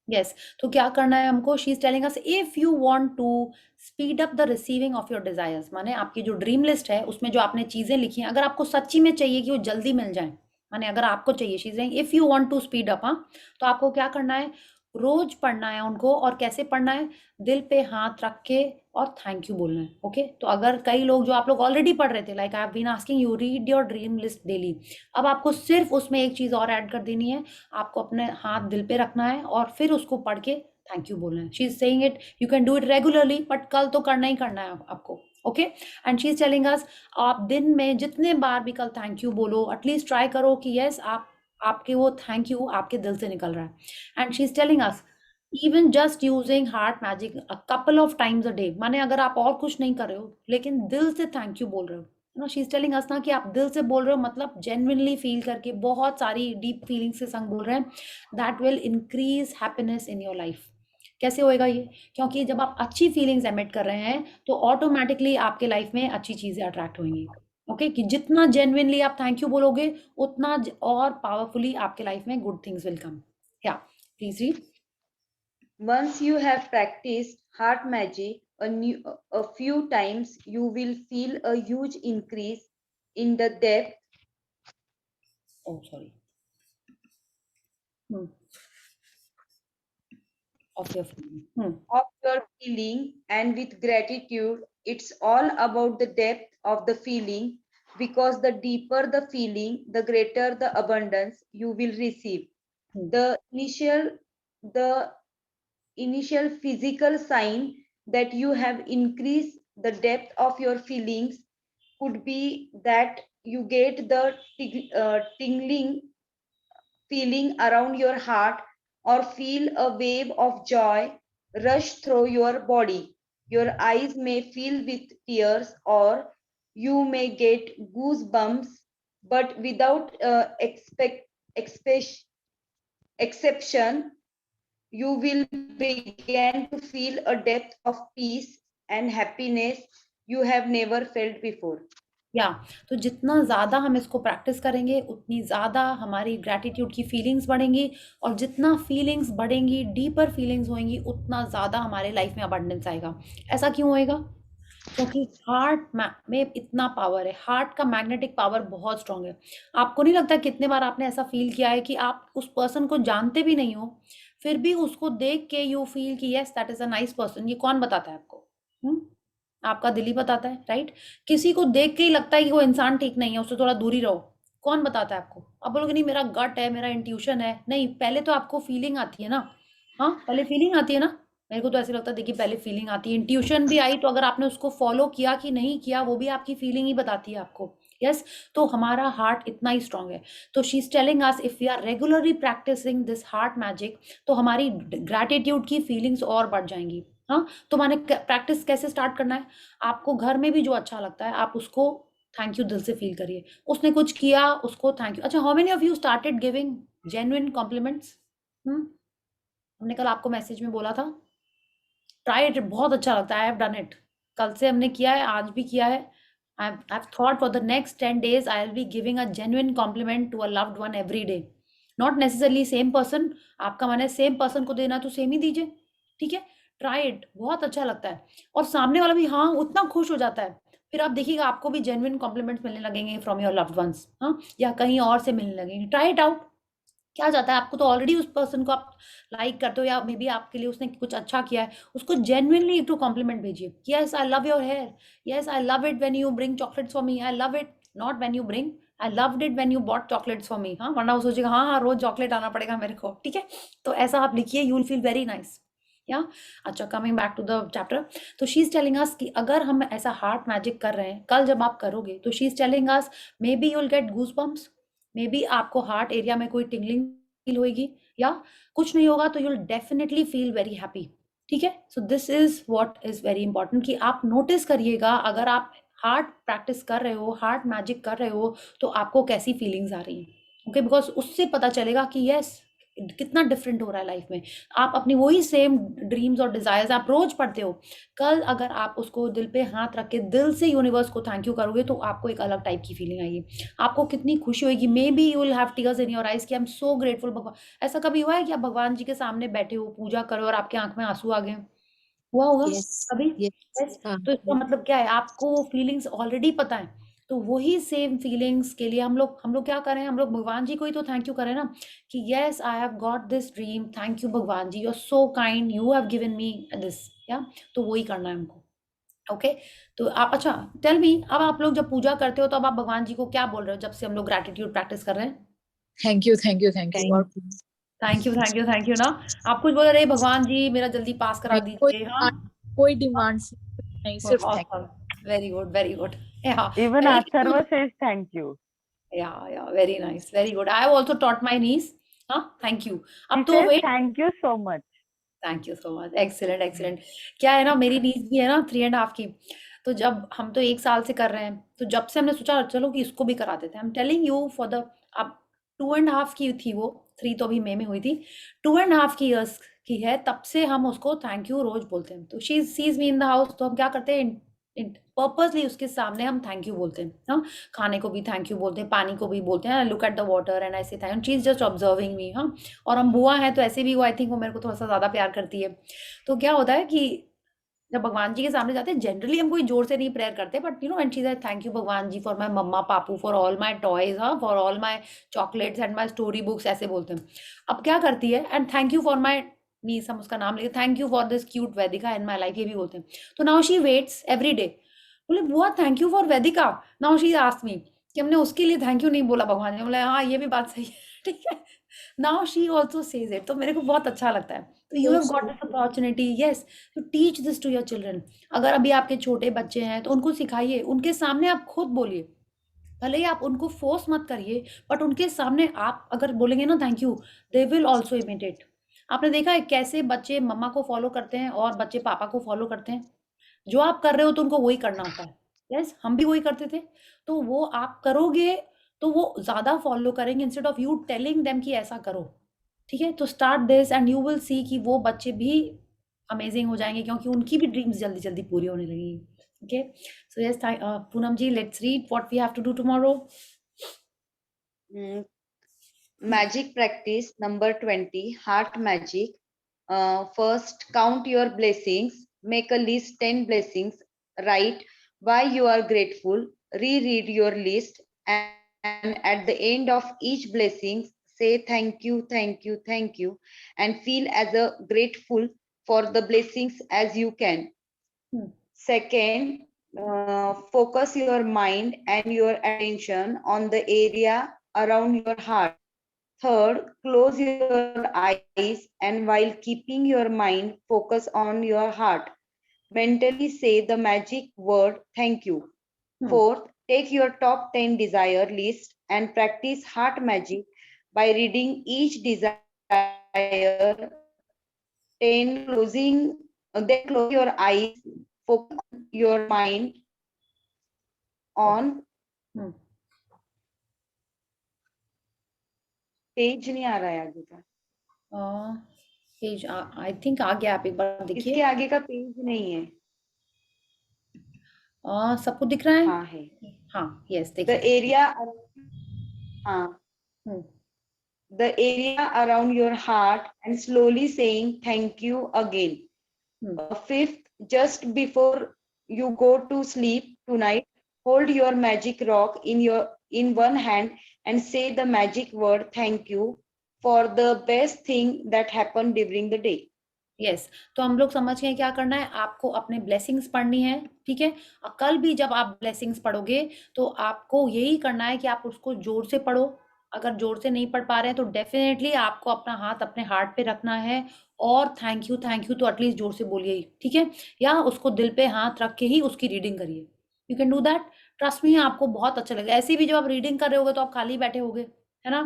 Yes, तो क्या करना है हमको? She is telling us if you want to speed up the receiving of your desires, माने आपकी जो dream list है उसमें जो आपने चीजें लिखी हैं, अगर आपको सच्ची में चाहिए कि वो जल्दी मिल जाए, माने अगर आपको चाहिए, she is saying if you want to speed up, हाँ, तो आपको क्या करना है? रोज पढ़ना है उनको। और कैसे पढ़ना है? दिल पे हाथ रख के और थैंक यू बोलना है। ओके, तो अगर कई लोग जो आप लोग ऑलरेडी पढ़ रहे थे, like I have been asking you read your dream list daily, अब आपको सिर्फ उसमें एक चीज और ऐड कर देनी है, आपको अपने हाथ दिल पे रखना है और फिर उसको पढ़ के थैंक यू बोलना है। She is saying it, you can do it regularly, but कल तो करना ही करना है आपको। Okay, and she is telling अस आप दिन में जितने बार भी कल थैंक यू बोलो, एटलीस्ट ट्राई करो कि यस आपके वो थैंक यू आपके दिल से निकल रहा है। And she is telling us even just using heart magic a couple of times a day, माने अगर आप और कुछ नहीं कर रहे हो लेकिन दिल से थैंक यू बोल रहे हो ना, शी इज टेलिंग अस ना कि आप दिल से बोल रहे हो, मतलब जेन्युइनली फील करके बहुत सारी डीप फीलिंग्स के संग बोल रहे हैं, that will increase happiness in your life. कैसे होएगा ये? क्योंकि जब आप अच्छी फीलिंग्स एमिट कर रहे हैं तो ऑटोमेटिकली आपके लाइफ में अच्छी चीजें अट्रैक्ट होंगी। ओके, कि जितना जेन्युइनली आप थैंक यू बोलोगे उतना और पावरफुली आपके लाइफ में good things will come. Yeah please read. Once you have practiced heart magic a few times, you will feel a huge increase in the depth Oh, sorry. Of your feeling. of your feeling, and with gratitude, it's all about the depth of the feeling, because the deeper the feeling, the greater the abundance you will receive. The initial physical sign that you have increased the depth of your feelings could be that you get the tingling feeling around your heart, or feel a wave of joy rush through your body. Your eyes may fill with tears, or you may get goosebumps, but without exception, you will begin to feel a depth of peace and happiness you have never felt before. या तो जितना ज़्यादा हम इसको practice करेंगे उतनी ज़्यादा हमारी ग्रैटिट्यूड की फीलिंग्स बढ़ेंगी, और जितना फीलिंग्स बढ़ेंगी, डीपर फीलिंग्स होंगी, उतना ज़्यादा हमारे लाइफ में अबंडेंस आएगा। ऐसा क्यों होएगा? क्योंकि हार्ट में इतना पावर है, हार्ट का मैग्नेटिक पावर बहुत स्ट्रांग है। आपको नहीं लगता कितने बार आपने ऐसा फील किया है कि आप उस पर्सन को जानते भी नहीं हो, फिर भी उसको देख के यू फील कि yes that is a nice person. ये कौन बताता है आपको? आपका दिल ही बताता है, राइट? किसी को देख के ही लगता है कि वो इंसान ठीक नहीं है, उससे थोड़ा दूरी रहो। कौन बताता है आपको? आप बोलोगे नहीं मेरा गट है, मेरा इंट्यूशन है। नहीं, पहले तो आपको फीलिंग आती है ना। हाँ, पहले फीलिंग आती है ना। मेरे को तो ऐसे लगता है, देखिए पहले फीलिंग आती है, इंट्यूशन भी आई, तो अगर आपने उसको फॉलो किया कि नहीं किया, वो भी आपकी फीलिंग ही बताती है आपको। यस, तो हमारा हार्ट इतना ही स्ट्रांग है। तो she is telling us if we are regularly practicing this heart magic, तो हमारी ग्रैटिट्यूड की फीलिंग्स और बढ़ जाएंगी। हाँ, तो मैंने प्रैक्टिस कैसे स्टार्ट करना है? आपको घर में भी जो अच्छा लगता है आप उसको थैंक यू दिल से फील करिए। उसने कुछ किया, उसको थैंक यू। अच्छा, how many of you started giving genuine compliments? हमने कल आपको मैसेज में बोला था, ट्राई इट, बहुत अच्छा लगता है। आई हैव डन इट, कल से हमने किया है, आज भी किया है। I have thought for the next 10 days I will be giving a genuine compliment to a loved one every day. Not necessarily same person, आपका माने सेम पर्सन को देना तो सेम ही दीजिए, ठीक है? ट्राई इट, बहुत अच्छा लगता है, और सामने वाला भी हाँ उतना खुश हो जाता है। फिर आप देखिएगा आपको भी जेन्युइन कॉम्प्लीमेंट्स मिलने लगेंगे फ्रॉम योर लव्ड वंस, हाँ, या कहीं और से मिलने लगेंगे। Try it out. क्या जाता है? आपको तो ऑलरेडी उस पर्सन को आप लाइक करते हो, या मे बी आपके लिए उसने कुछ अच्छा किया है, उसको जेन्युइनली एक कॉम्प्लीमेंट भेजिए। Yes I love your hair, yes I love it when you bring chocolates for me, I love it, not when you bring, I loved it when you bought chocolates for me. हाँ, वरना वो सोचेगा हाँ हाँ रोज chocolate आना पड़ेगा मेरे को, ठीक है? तो ऐसा आप लिखिए, you will feel very nice. या अच्छा, coming back to the chapter, तो शी इज टेलिंग अस कि अगर हम ऐसा हार्ट मैजिक कर रहे हैं, कल जब आप करोगे तो she is telling us may be you will get goose bumps, may be आपको हार्ट एरिया में कोई टिंगलिंग फील होगी, या कुछ नहीं होगा तो you will definitely feel very happy. ठीक है, so this is what is very important कि आप नोटिस करिएगा, अगर आप हार्ट प्रैक्टिस कर रहे हो, हार्ट मैजिक कर रहे हो, तो आपको कैसी फीलिंग्स आ रही हैं। ओके, बिकॉज उससे पता चलेगा कि यस कितना डिफरेंट हो रहा है लाइफ में। आप अपनी वही सेम ड्रीम्स और डिजायर्स आप रोज पढ़ते हो, कल अगर आप उसको दिल पे हाथ रख के दिल से यूनिवर्स को थैंक यू करोगे तो आपको एक अलग टाइप की फीलिंग आएगी, आपको कितनी खुशी होगी। May be you will have tears in your eyes कि आई एम सो ग्रेटफुल भगवान। ऐसा कभी हुआ है कि आप भगवान जी के सामने बैठे हो, पूजा करो और आपके आंख में आंसू आ गए? हुआ होगा कभी? यस, तो इसका मतलब क्या है, आपको वो फीलिंग्स ऑलरेडी पता है। तो वही सेम फीलिंग्स के लिए हम लोग क्या करें, हम लोग भगवान जी को ही तो थैंक यू करें ना, कि yes I have got this dream, thank you भगवान जी, you are so kind, you have given me this. Yeah तो वही करना है हमको। ओके, तो आप अच्छा टेल मी, अब आप लोग जब पूजा करते हो तो अब आप भगवान जी को क्या बोल रहे हो, जब से हम लोग ग्रैटिट्यूड प्रैक्टिस कर रहे हैं? Thank you thank you thank you. और thank you thank you thank you ना। आप कुछ बोल रहे भगवान जी मेरा जल्दी पास करा दीजिए। हाँ, कोई डिमांड नहीं, सिर्फ thank awesome, very good, very good. Yeah, Even very Atharva good. says thank you. Yeah, very nice, very good. I have also taught my niece. हाँ, thank you. She अब तो says wait, thank you so much. Thank you so much, excellent excellent. क्या है ना, मेरी नीज भी है ना 3.5 की, तो जब हम तो 1 साल से कर रहे हैं, तो जब से हमने सोचा चलो कि इसको भी करा देते हैं। I am telling you for the, अब 2.5 की थी वो, 3 तो अभी मई में हुई थी, 2.5 की ईयर्स की है, तब से हम उसको थैंक यू रोज बोलते हैं। तो she sees me in the house, तो हम क्या करते हैं, पर्पसली उसके सामने हम थैंक यू बोलते हैं। हाँ, खाने को भी थैंक यू बोलते हैं, पानी को भी बोलते हैं, look at the water and ऐसे thank, she is just observing me. हाँ, और हम बुआ हैं तो ऐसे भी वो आई थिंक वो मेरे को थोड़ा सा ज्यादा प्यार करती है। तो क्या होता है कि जब भगवान जी के सामने जाते हैं, जनरली हम कोई जोर से नहीं प्रेयर करते, but you know and she said thank you भगवान जी फॉर माय मम्मा पापू, फॉर ऑल माय टॉयज, हाँ, for all my chocolates and my story books, ऐसे बोलते हैं। अब क्या करती है, and thank you for my niece, हम उसका नाम लेते, thank you for this cute Vedika in my life, ये भी बोलते हैं। तो now she waits every day, बोले बुआ thank you for Vedika. Now she asked me कि हमने उसके लिए थैंक यू नहीं बोला भगवान ने, बोले हाँ ये भी बात सही है। ठीक है, now she also says it, तो मेरे को बहुत अच्छा लगता है। तो you have got this opportunity, yes, to teach this to your children. अगर अभी आपके छोटे बच्चे हैं तो उनको सिखाइए, उनके सामने आप खुद बोलिए, भले ही आप उनको फोर्स मत करिए, बट उनके सामने आप अगर बोलेंगे ना thank you, they will also imitate. आपने देखा है कैसे बच्चे मम्मा को फॉलो करते हैं और बच्चे पापा को फॉलो करते हैं, जो आप कर रहे हो तो उनको वही करना होता है। यस, हम भी वही करते थे, तो वो आप करोगे तो वो ज्यादा फॉलो करेंगे, instead of you telling them कि ऐसा करो। ठीक है, तो start this and you will सी कि वो बच्चे भी अमेजिंग हो जाएंगे, क्योंकि उनकी भी ड्रीम्स जल्दी जल्दी पूरी होने लगेंगी। Okay, so yes, Poonam ji, let's read what we have to do tomorrow. Magic practice number 20, heart magic. First, count your blessings. Make a list 10 blessings. Write why you are grateful. Reread your list, and at the end of each blessing, say thank you, thank you, thank you, and feel as a grateful for the blessings as you can. Second, focus your mind and your attention on the area around your heart. Third, close your eyes and while keeping your mind focus on your heart, mentally say the magic word thank you. Fourth, take your top 10 desire list and practice heart magic by reading each desire 10 closing, then close your eyes, focus your mind on page नहीं आ रहा है आगे का, page I think आ गया, आप एक बार इसके देखिए। आगे का पेज नहीं है। सबको दिख रहा है? हाँ है। हाँ, यस, The देखिए। area, हाँ, the area around your heart and slowly saying thank you again. Fifth, just before you go to sleep tonight, hold your magic rock in one hand and say the magic word thank you for the best thing that happened during the day. Yes, तो हम लोग समझ गए क्या करना है, आपको अपने ब्लेसिंग्स पढ़नी है। ठीक है, और कल भी जब आप ब्लेसिंग्स पढ़ोगे तो आपको यही करना है कि आप उसको जोर से पढ़ो। अगर जोर से नहीं पढ़ पा रहे हैं तो डेफिनेटली आपको अपना हाथ अपने हार्ट पे रखना है और थैंक यू तो एटलीस्ट जोर से बोलिए ही। ठीक है, या उसको दिल पे हाथ रख के ही उसकी रीडिंग करिए। You can do that, trust me, आपको बहुत अच्छा लगेगा। ऐसे भी जब आप रीडिंग कर रहे होगे तो आप खाली बैठे होगे, है ना?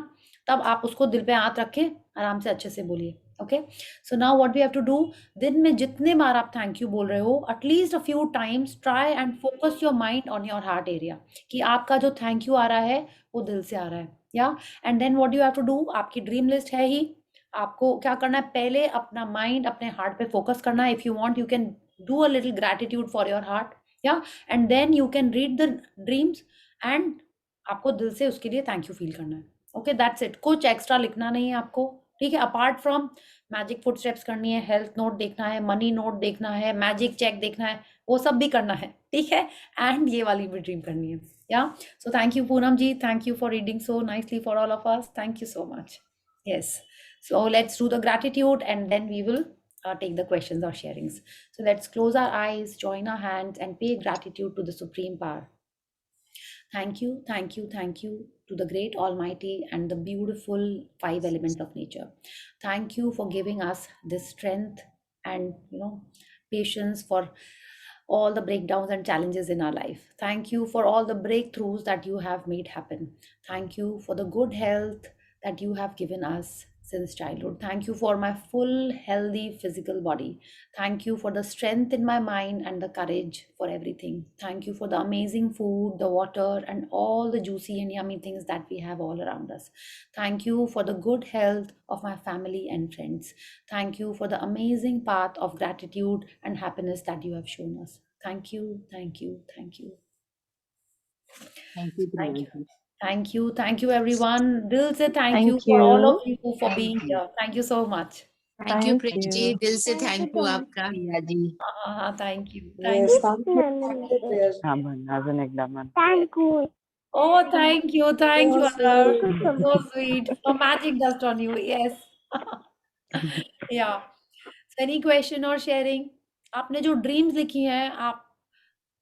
तब आप उसको दिल पे हाथ रख के आराम से अच्छे से बोलिए। Okay, so now what we have to do, दिन में जितने बार आप थैंक यू बोल रहे हो, at least a few times try and focus your mind on your heart area, कि आपका जो थैंक यू आ रहा है वो दिल से आ रहा है। या and then what you have to do, आपकी ड्रीम लिस्ट है ही, आपको क्या करना है, पहले अपना माइंड अपने हार्ट पे फोकस करना है। If you want you can do a little gratitude for your heart, yeah and then you can read the dreams and आपको दिल से उसके लिए थैंक यू फील करना है। ओके, दैट्स इट, कुछ एक्स्ट्रा लिखना नहीं है आपको, ठीक है? Apart from magic foot steps करनी है, हेल्थ नोट देखना है, मनी नोट देखना है, मैजिक चेक देखना है, वो सब भी करना है, ठीक है? एंड ये वाली भी ड्रीम करनी है। या so thank you Poonam ji, thank you for reading so nicely for all of us, thank you so much. Yes, so let's do the gratitude and then we will take the questions or sharings. So let's close our eyes, join our hands and pay gratitude to the supreme power. Thank you, thank you, thank you to the great almighty and the beautiful five elements of nature. Thank you for giving us this strength and patience for all the breakdowns and challenges in our life. Thank you for all the breakthroughs that you have made happen. Thank you for the good health that you have given us since childhood. Thank you for my full healthy physical body. Thank you for the strength in my mind and the courage for everything. Thank you for the amazing food, the water and all the juicy and yummy things that we have all around us. Thank you for the good health of my family and friends. Thank you for the amazing path of gratitude and happiness that you have shown us. Thank you, thank you, thank you. Thank you, Thank you. Priyanka. Thank you everyone. Dil se thank you Thank for all of you. you for Thank being you. here. Thank you so much. Thank you, Thank Priya ji. you. दिल से thank you आपका. प्रिया ji. Thank you. Yes, Thank you. thank you, Priya ji. हाँ बन अजून एकदा म्हण. Oh, thank you. Thank you, So Anar. sweet. So sweet. A magic dust on you. Yes. Yeah. So any question or sharing? आपने जो dreams लिखी हैं आप,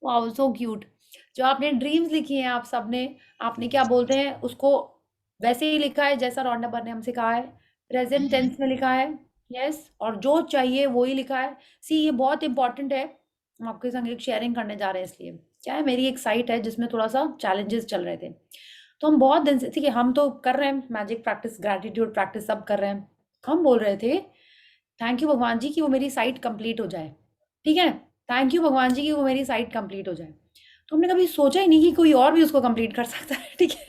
वाओ सो क्यूट, जो आपने ड्रीम्स लिखी हैं आप सबने, आपने क्या बोलते हैं उसको, वैसे ही लिखा है जैसा रॉन्डा ने हमसे कहा है, प्रेजेंट टेंस में लिखा है। यस, और जो चाहिए वो ही लिखा है। सी ये बहुत इंपॉर्टेंट है, हम आपके संग एक शेयरिंग करने जा रहे हैं। इसलिए क्या है, मेरी एक साइट है जिसमें थोड़ा सा चैलेंजेस चल रहे थे, तो हम बहुत दिन से, ठीक है हम तो कर रहे हैं मैजिक प्रैक्टिस, ग्रैटिट्यूड प्रैक्टिस सब कर रहे हैं, हम बोल रहे थे थैंक यू भगवान जी कि वो मेरी साइट कंप्लीट हो जाए, ठीक है, थैंक यू भगवान जी कि वो मेरी साइट कंप्लीट हो जाए। तो हमने कभी सोचा ही नहीं कि कोई और भी उसको कंप्लीट कर सकता है, ठीक है,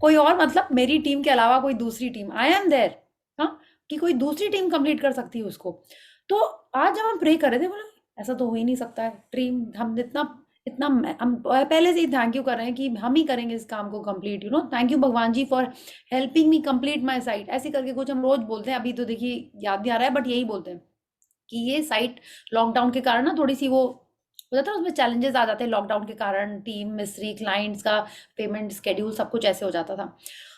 कोई और मतलब मेरी टीम के अलावा कोई दूसरी टीम, आई एम देयर, हाँ, कि कोई दूसरी टीम कंप्लीट कर सकती है उसको। तो आज जब हम प्रे कर रहे थे, बोला ऐसा तो हो ही नहीं सकता है, ड्रीम हम इतना इतना हम पहले से ही थैंक यू कर रहे हैं कि हम ही करेंगे इस काम को कंप्लीट, थैंक यू भगवान जी for helping me complete my site, ऐसे करके कुछ हम रोज बोलते हैं। अभी तो देखिए याद नहीं आ रहा है, बट यही बोलते हैं कि ये साइट लॉकडाउन के कारण ना थोड़ी सी वो हो जाता है, उसमें चैलेंजेस आ जाते हैं लॉकडाउन के कारण, टीम मिस्ट्री, क्लाइंट्स का पेमेंट स्केड्यूल सब कुछ ऐसे हो जाता था,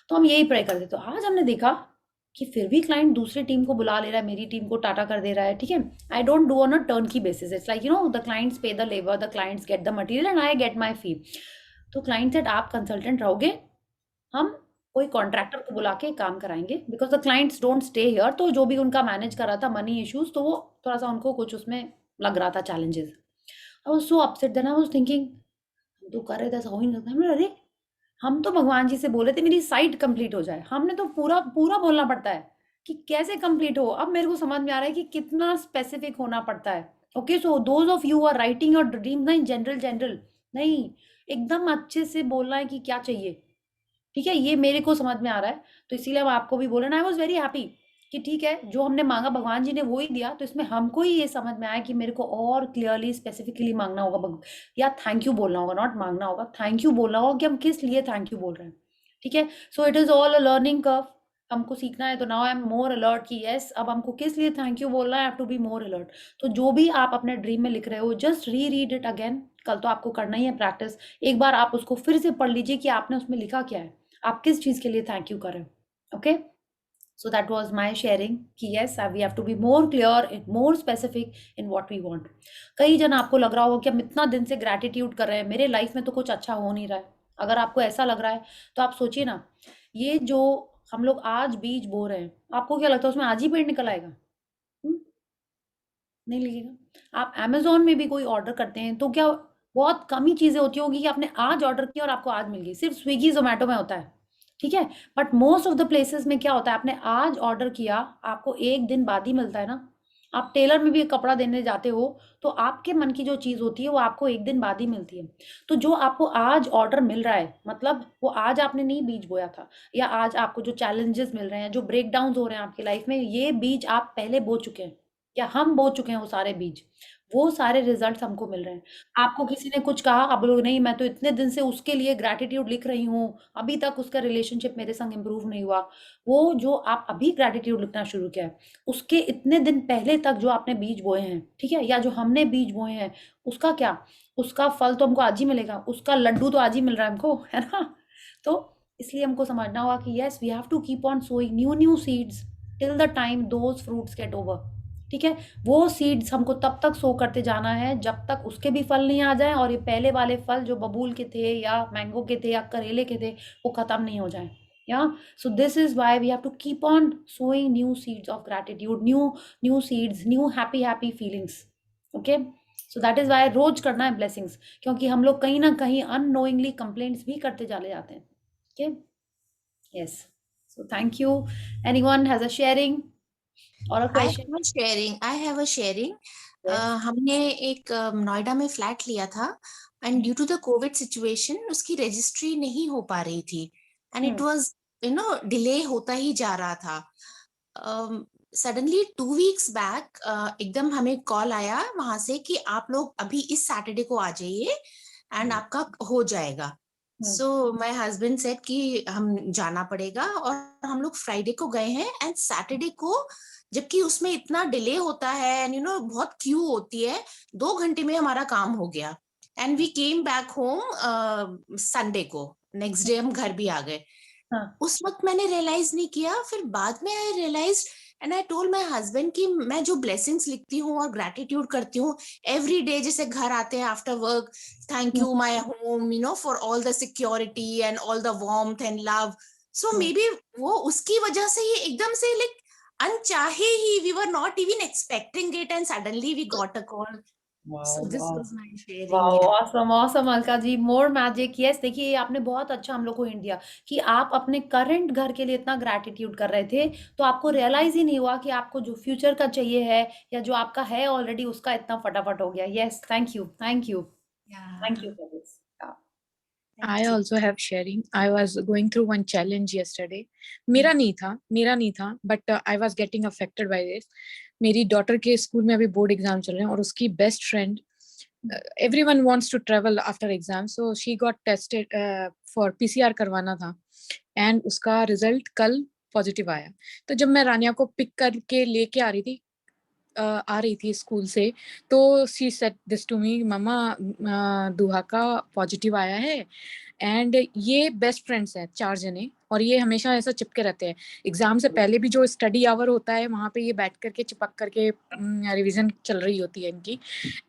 तो हम यही प्रे करते। तो आज हमने देखा कि फिर भी क्लाइंट दूसरी टीम को बुला ले रहा है, मेरी टीम को टाटा कर दे रहा है, ठीक है। I don't do on a turnkey basis, it's like the clients pay the labour, the clients get the material and I get my fee. तो क्लाइंट सेड आप कंसल्टेंट रहोगे, हम कोई कॉन्ट्रैक्टर को बुला के काम कराएंगे, because the clients don't stay here. तो जो भी उनका मैनेज कर रहा था मनी इश्यूज, तो वो थोड़ा सा उनको कुछ उसमें लग रहा था challenges. I was so upset, then I was thinking हम तो कर रहे थे, ऐसा हो ही नहीं सकता। हमने अरे हम तो भगवान जी से बोले थे मेरी साइट कंप्लीट हो जाए, हमने तो पूरा पूरा बोलना पड़ता है कि कैसे कंप्लीट हो। अब मेरे को समझ में आ रहा है कि कितना स्पेसिफिक होना पड़ता है। Okay, so those of you are writing your dream, नहीं जनरल नहीं, एकदम अच्छे से बोलना है कि क्या चाहिए, ठीक है। ये मेरे को समझ में आ रहा है, तो इसीलिए हम आपको भी बोल रहे हैं। आई वॉज वेरी हैप्पी कि ठीक है, जो हमने मांगा भगवान जी ने वो ही दिया, तो इसमें हमको ही ये समझ में आया कि मेरे को और क्लियरली स्पेसिफिकली मांगना होगा, या थैंक यू बोलना होगा, नॉट मांगना होगा, थैंक यू बोलना होगा कि हम किस लिए थैंक यू बोल रहे हैं, ठीक है। So it is all a learning curve, हमको सीखना है। तो now I am more alert कि यस, अब हमको किस लिए थैंक यू बोलना है, I have to be more alert. तो जो भी आप अपने ड्रीम में लिख रहे हो, जस्ट री रीड इट अगेन, कल तो आपको करना ही है प्रैक्टिस, एक बार आप उसको फिर से पढ़ लीजिए कि आपने उसमें लिखा क्या है, आप किस चीज के लिए थैंक यू कर रहे हो। Okay, so that was my sharing कि yes we have to be more clear, more specific in what we want. कई जन आपको लग रहा होगा कि हम इतना दिन से ग्रैटिट्यूड कर रहे हैं, मेरे लाइफ में तो कुछ अच्छा हो नहीं रहा है। अगर आपको ऐसा लग रहा है तो आप सोचिए ना, ये जो हम लोग आज बीज बो रहे हैं, आपको क्या लगता है उसमें आज ही पेड़ निकल आएगा? नहीं लगेगा। आप अमेजोन में भी कोई ऑर्डर करते हैं तो क्या बहुत कम ही चीजें होती होगी कि आपने आज ऑर्डर किया और आपको आज मिल गई, सिर्फ स्विगी जोमेटो में होता है ठीक है। But most of the places में क्या होता है, आपने आज ऑर्डर किया, आपको एक दिन बाद ही मिलता है ना। आप टेलर में भी कपड़ा देने जाते हो तो आपके मन की जो चीज़ होती है वो आपको एक दिन बाद ही मिलती है। तो जो आपको आज ऑर्डर मिल रहा है, मतलब वो आज आपने नहीं बीज बोया था, या आज आपको जो चैलेंजेस मिल रहे हैं, जो ब्रेक डाउन हो रहे हैं आपकी लाइफ में, ये बीज आप पहले बो चुके हैं, या हम बो चुके हैं वो सारे बीज। वो सारे रिजल्ट हमको मिल रहे हैं। आपको किसी ने कुछ कहा, आप लोग नहीं, मैं तो इतने दिन से उसके लिए ग्रैटिट्यूड लिख रही हूँ, अभी तक उसका रिलेशनशिप मेरे संग इम्प्रूव नहीं हुआ। वो जो आप अभी ग्रैटिट्यूड लिखना शुरू किया है, उसके इतने दिन पहले तक जो आपने बीज बोए हैं, ठीक है, या जो हमने बीज बोए हैं, उसका क्या, उसका फल तो हमको आज ही मिलेगा, उसका लड्डू तो आज ही मिल रहा है हमको, है ना। तो इसलिए हमको समझना होगा कि yes, we have to keep on sowing new new seeds till the time those fruits get over. ठीक है, वो सीड्स हमको तब तक सो करते जाना है जब तक उसके भी फल नहीं आ जाए, और ये पहले वाले फल जो बबूल के थे या मैंगो के थे या करेले के थे वो खत्म नहीं हो जाए। या so this is why we have to keep on sowing new seeds of gratitude, new seeds, new happy feelings. Okay, so that is why रोज करना है blessings, क्योंकि हम लोग कहीं ना कहीं unknowingly complaints भी करते चले जाते हैं। Okay, yes, so thank you. Anyone has a sharing or a I question? have a sharing. I have a sharing. Yes. हमने एक नोएडा में फ्लैट लिया था and due to the covid situation उसकी रजिस्ट्री नहीं हो पा रही थी एंड इट वाज डिले होता ही जा रहा था। सडनली 2 वीक्स बैक एकदम हमें कॉल आया वहां से कि आप लोग अभी इस सैटरडे को आ जाइए एंड आपका हो जाएगा। सो माय हस्बैंड सेड कि हम जाना पड़ेगा और हम लोग फ्राइडे को गए हैं एंड सैटरडे को, जबकि उसमें इतना डिले होता है एंड बहुत क्यू होती है, 2 घंटे में हमारा काम हो गया and we came back home Sunday को। नेक्स्ट डे हम घर भी आ गए। उस वक्त मैंने रियलाइज नहीं किया, फिर बाद में I realise and I told my husband कि मैं जो ब्लेसिंग्स लिखती हूँ और ग्रैटिट्यूड करती हूँ एवरी डे, जैसे घर आते हैं after work, thank you my home for all the security and all the warmth and love. So maybe वो उसकी वजह से ये एकदम से लाइक अनचाहे ही, we were not even expecting it and suddenly we got a call. So this was my sharing. Wow, Yeah. Awesome awesome Alka ji, more magic. Yes, देखिए ये आपने बहुत अच्छा हम लोग को हिंट दिया कि आप अपने करंट घर के लिए इतना ग्रैटिट्यूड कर रहे थे तो आपको रियलाइज ही नहीं हुआ कि आपको जो फ्यूचर का चाहिए है या जो आपका है ऑलरेडी उसका इतना फटाफट हो गया। Yes, thank you, thank you, thank you for this. I also have sharing. I was going through one challenge yesterday. मेरा नहीं था, but I was getting affected by this. मेरी daughter के स्कूल में अभी बोर्ड एग्जाम चल रहे हैं और उसकी best friend, everyone wants to travel after exam, so she got tested for PCR करवाना था and उसका रिजल्ट कल पॉजिटिव आया। तो जब मैं रानिया को पिक करके लेके आ रही थी स्कूल से, तो she said this to me, mamma दुहा का पॉजिटिव आया है एंड ये बेस्ट फ्रेंड्स हैं 4 जने और ये हमेशा ऐसा चिपके रहते हैं। एग्जाम से पहले भी जो स्टडी आवर होता है वहाँ पे ये बैठ करके चिपक करके रिवीजन चल रही होती है इनकी।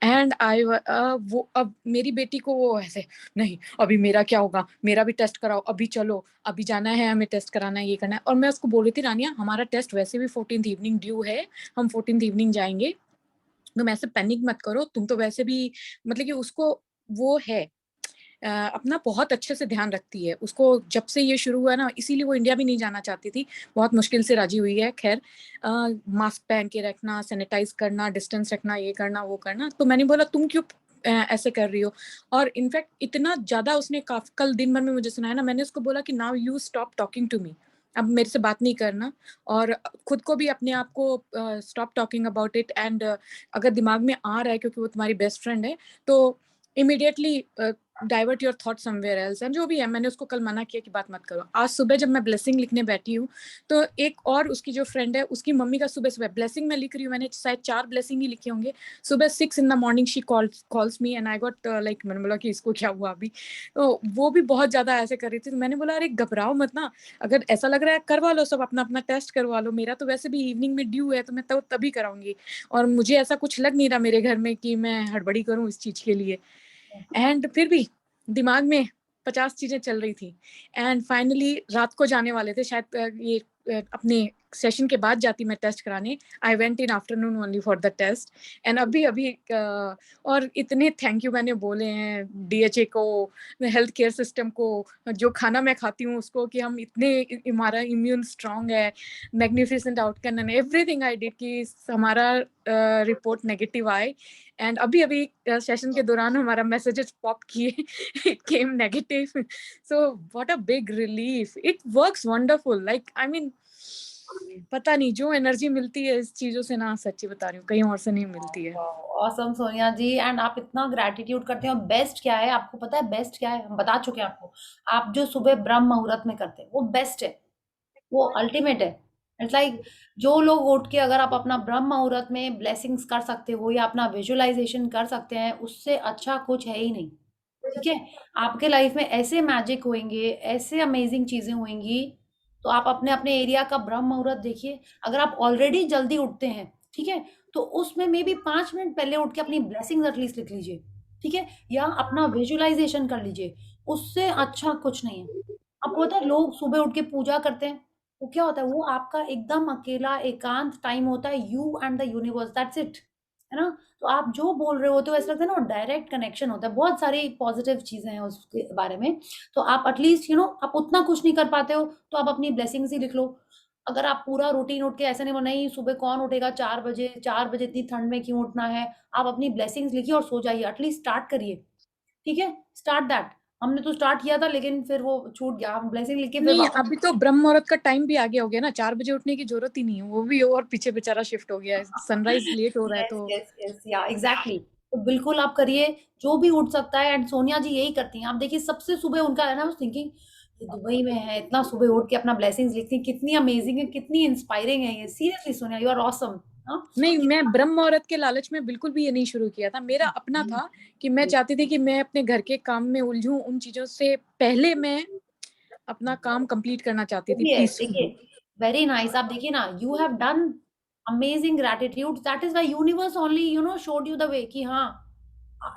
एंड आई वो अब मेरी बेटी को वो ऐसे, नहीं अभी मेरा क्या होगा, मेरा भी टेस्ट कराओ, अभी चलो, अभी जाना है, हमें टेस्ट कराना है, ये करना है। और मैं उसको बोल रही थी, रानिया हमारा टेस्ट वैसे भी 14th इवनिंग ड्यू है, हम 14th इवनिंग जाएंगे, तुम ऐसे पैनिक मत करो, तुम तो वैसे भी मतलब कि उसको वो है अपना बहुत अच्छे से ध्यान रखती है। उसको जब से ये शुरू हुआ ना, इसीलिए वो इंडिया भी नहीं जाना चाहती थी, बहुत मुश्किल से राजी हुई है। खैर मास्क पहन के रखना, सैनिटाइज करना, डिस्टेंस रखना, ये करना वो करना। तो मैंने बोला तुम क्यों ऐसे कर रही हो। और इनफैक्ट इतना ज्यादा उसने कल दिन भर में मुझे सुनाया ना, मैंने उसको बोला कि now you stop talking to me, अब मेरे से बात नहीं करना, और खुद को भी अपने आप को stop talking about it. And अगर दिमाग में आ रहा है क्योंकि वो तुम्हारी बेस्ट फ्रेंड है तो immediately divert your thought somewhere else. And जो भी है, मैंने उसको कल मना किया कि बात मत करो। आज सुबह जब मैं ब्लेसिंग लिखने बैठी हूँ तो एक और उसकी जो फ्रेंड है, उसकी मम्मी का सुबह ब्लेसिंग मैं लिख रही हूँ, मैंने शायद 4 ब्लेसिंग ही लिखे होंगे। सुबह 6 in the morning she calls me and I got like, मैंने बोला कि इसको क्या हुआ अभी। तो वो भी बहुत ज्यादा ऐसे कर रही थी। तो मैंने बोला अरे घबराओ मत ना, अगर ऐसा लग रहा है करवा लो, सब अपना अपना टेस्ट करवा लो, मेरा तो वैसे भी इवनिंग में ड्यू है तो मैं तभी कराऊंगी, और मुझे ऐसा कुछ लग नहीं रहा मेरे घर में कि मैं हड़बड़ी करूँ इस चीज के लिए। एंड फिर भी दिमाग में 50 चीजें चल रही थी। एंड फाइनली रात को जाने वाले थे शायद ये अपने सेशन के बाद जाती मैं टेस्ट कराने. I went in afternoon only for the test. And अभी अभी और इतने थैंक यू मैंने बोले हैं DHA को, हेल्थ केयर सिस्टम को, जो खाना मैं खाती हूँ उसको, कि हम इतने हमारा इम्यून स्ट्रांग है, magnificent outcome and everything I did कि हमारा रिपोर्ट नेगेटिव आए. एंड अभी अभी सेशन के दौरान हमारा मैसेजेस पॉप किए, it came negative. So what a big relief. It works wonderful. Like I mean पता नहीं, जो एनर्जी मिलती है इस चीजों से ना, सच्ची बता रही हूँ, कहीं और से नहीं मिलती है. Awesome Sonia ji. एंड आप इतना ग्रेटिट्यूड करते हैं. बेस्ट क्या है आपको पता है? बेस्ट क्या है हम बता चुके हैं आपको. आप जो सुबह ब्रह्म मुहूर्त में करते हैं वो बेस्ट है, वो अल्टीमेट है. इट्स लाइक जो लोग उठ के अगर आप अपना ब्रह्म मुहूर्त में ब्लेसिंग्स कर सकते हो या अपना विजुअलाइजेशन कर सकते हैं, उससे अच्छा कुछ है ही नहीं. ठीक है, आपके लाइफ में ऐसे मैजिक होंगे, ऐसे अमेजिंग चीजें होंगी. तो आप अपने अपने एरिया का ब्रह्म मुहूर्त देखिए. अगर आप ऑलरेडी जल्दी उठते हैं, ठीक है, तो उसमें मे बी 5 मिनट पहले उठ के अपनी ब्लेसिंग्स एटलीस्ट लिख लीजिए. ठीक है, या अपना विजुअलाइजेशन कर लीजिए. उससे अच्छा कुछ नहीं है. आपको पता है लोग सुबह उठ के पूजा करते हैं, वो क्या होता है? वो आपका एकदम अकेला एकांत टाइम होता है, you and the universe, that's it. है ना? तो आप जो बोल रहे होते हो ऐसा लगता है ना, डायरेक्ट कनेक्शन होता है. बहुत सारी पॉजिटिव चीजें हैं उसके बारे में. तो आप एटलीस्ट आप उतना कुछ नहीं कर पाते हो तो आप अपनी ब्लेसिंग्स ही लिख लो. अगर आप पूरा रूटीन उठ के ऐसा नहीं सुबह कौन उठेगा 4 बजे, 4 बजे इतनी ठंड में क्यों उठना है. आप अपनी ब्लेसिंग्स लिखिए और सो जाइए. एटलीस्ट स्टार्ट करिए. ठीक है, स्टार्ट दैट. हमने तो स्टार्ट किया था लेकिन फिर वो छूट गया. हम ब्लेसिंग लिख के फिर नहीं, अभी तो ब्रह्म मुहूर्त का टाइम भी आगे हो गया ना. 4 बजे उठने की जरूरत ही नहीं है, वो भी और पीछे बेचारा शिफ्ट हो गया है. सनराइज लेट हो रहा है यस तो. यस यस या एग्जैक्टली. तो बिल्कुल आप करिए जो भी उठ सकता है. एंड सोनिया जी यही करती हैं. आप देखिए सबसे सुबह उनका है ना, उस थिंकिंग ये दुबई में है, इतना सुबह उठ के अपना ब्लेसिंग्स लिखती हैं. कितनी अमेजिंग है, कितनी इंस्पायरिंग है ये. Seriously Sonia, you are awesome. नहीं, मैं ब्रह्म मुहूर्त के लालच में बिल्कुल भी ये नहीं शुरू किया था. मेरा अपना था कि मैं चाहती थी कि मैं अपने घर के काम में उलझूं. उन चीजों से पहले मैं अपना काम कंप्लीट करना चाहती थी देखिए पीसफुली. Very nice. आप देखिए ना, you have done amazing gratitude. That is why universe only showed you the way कि हाँ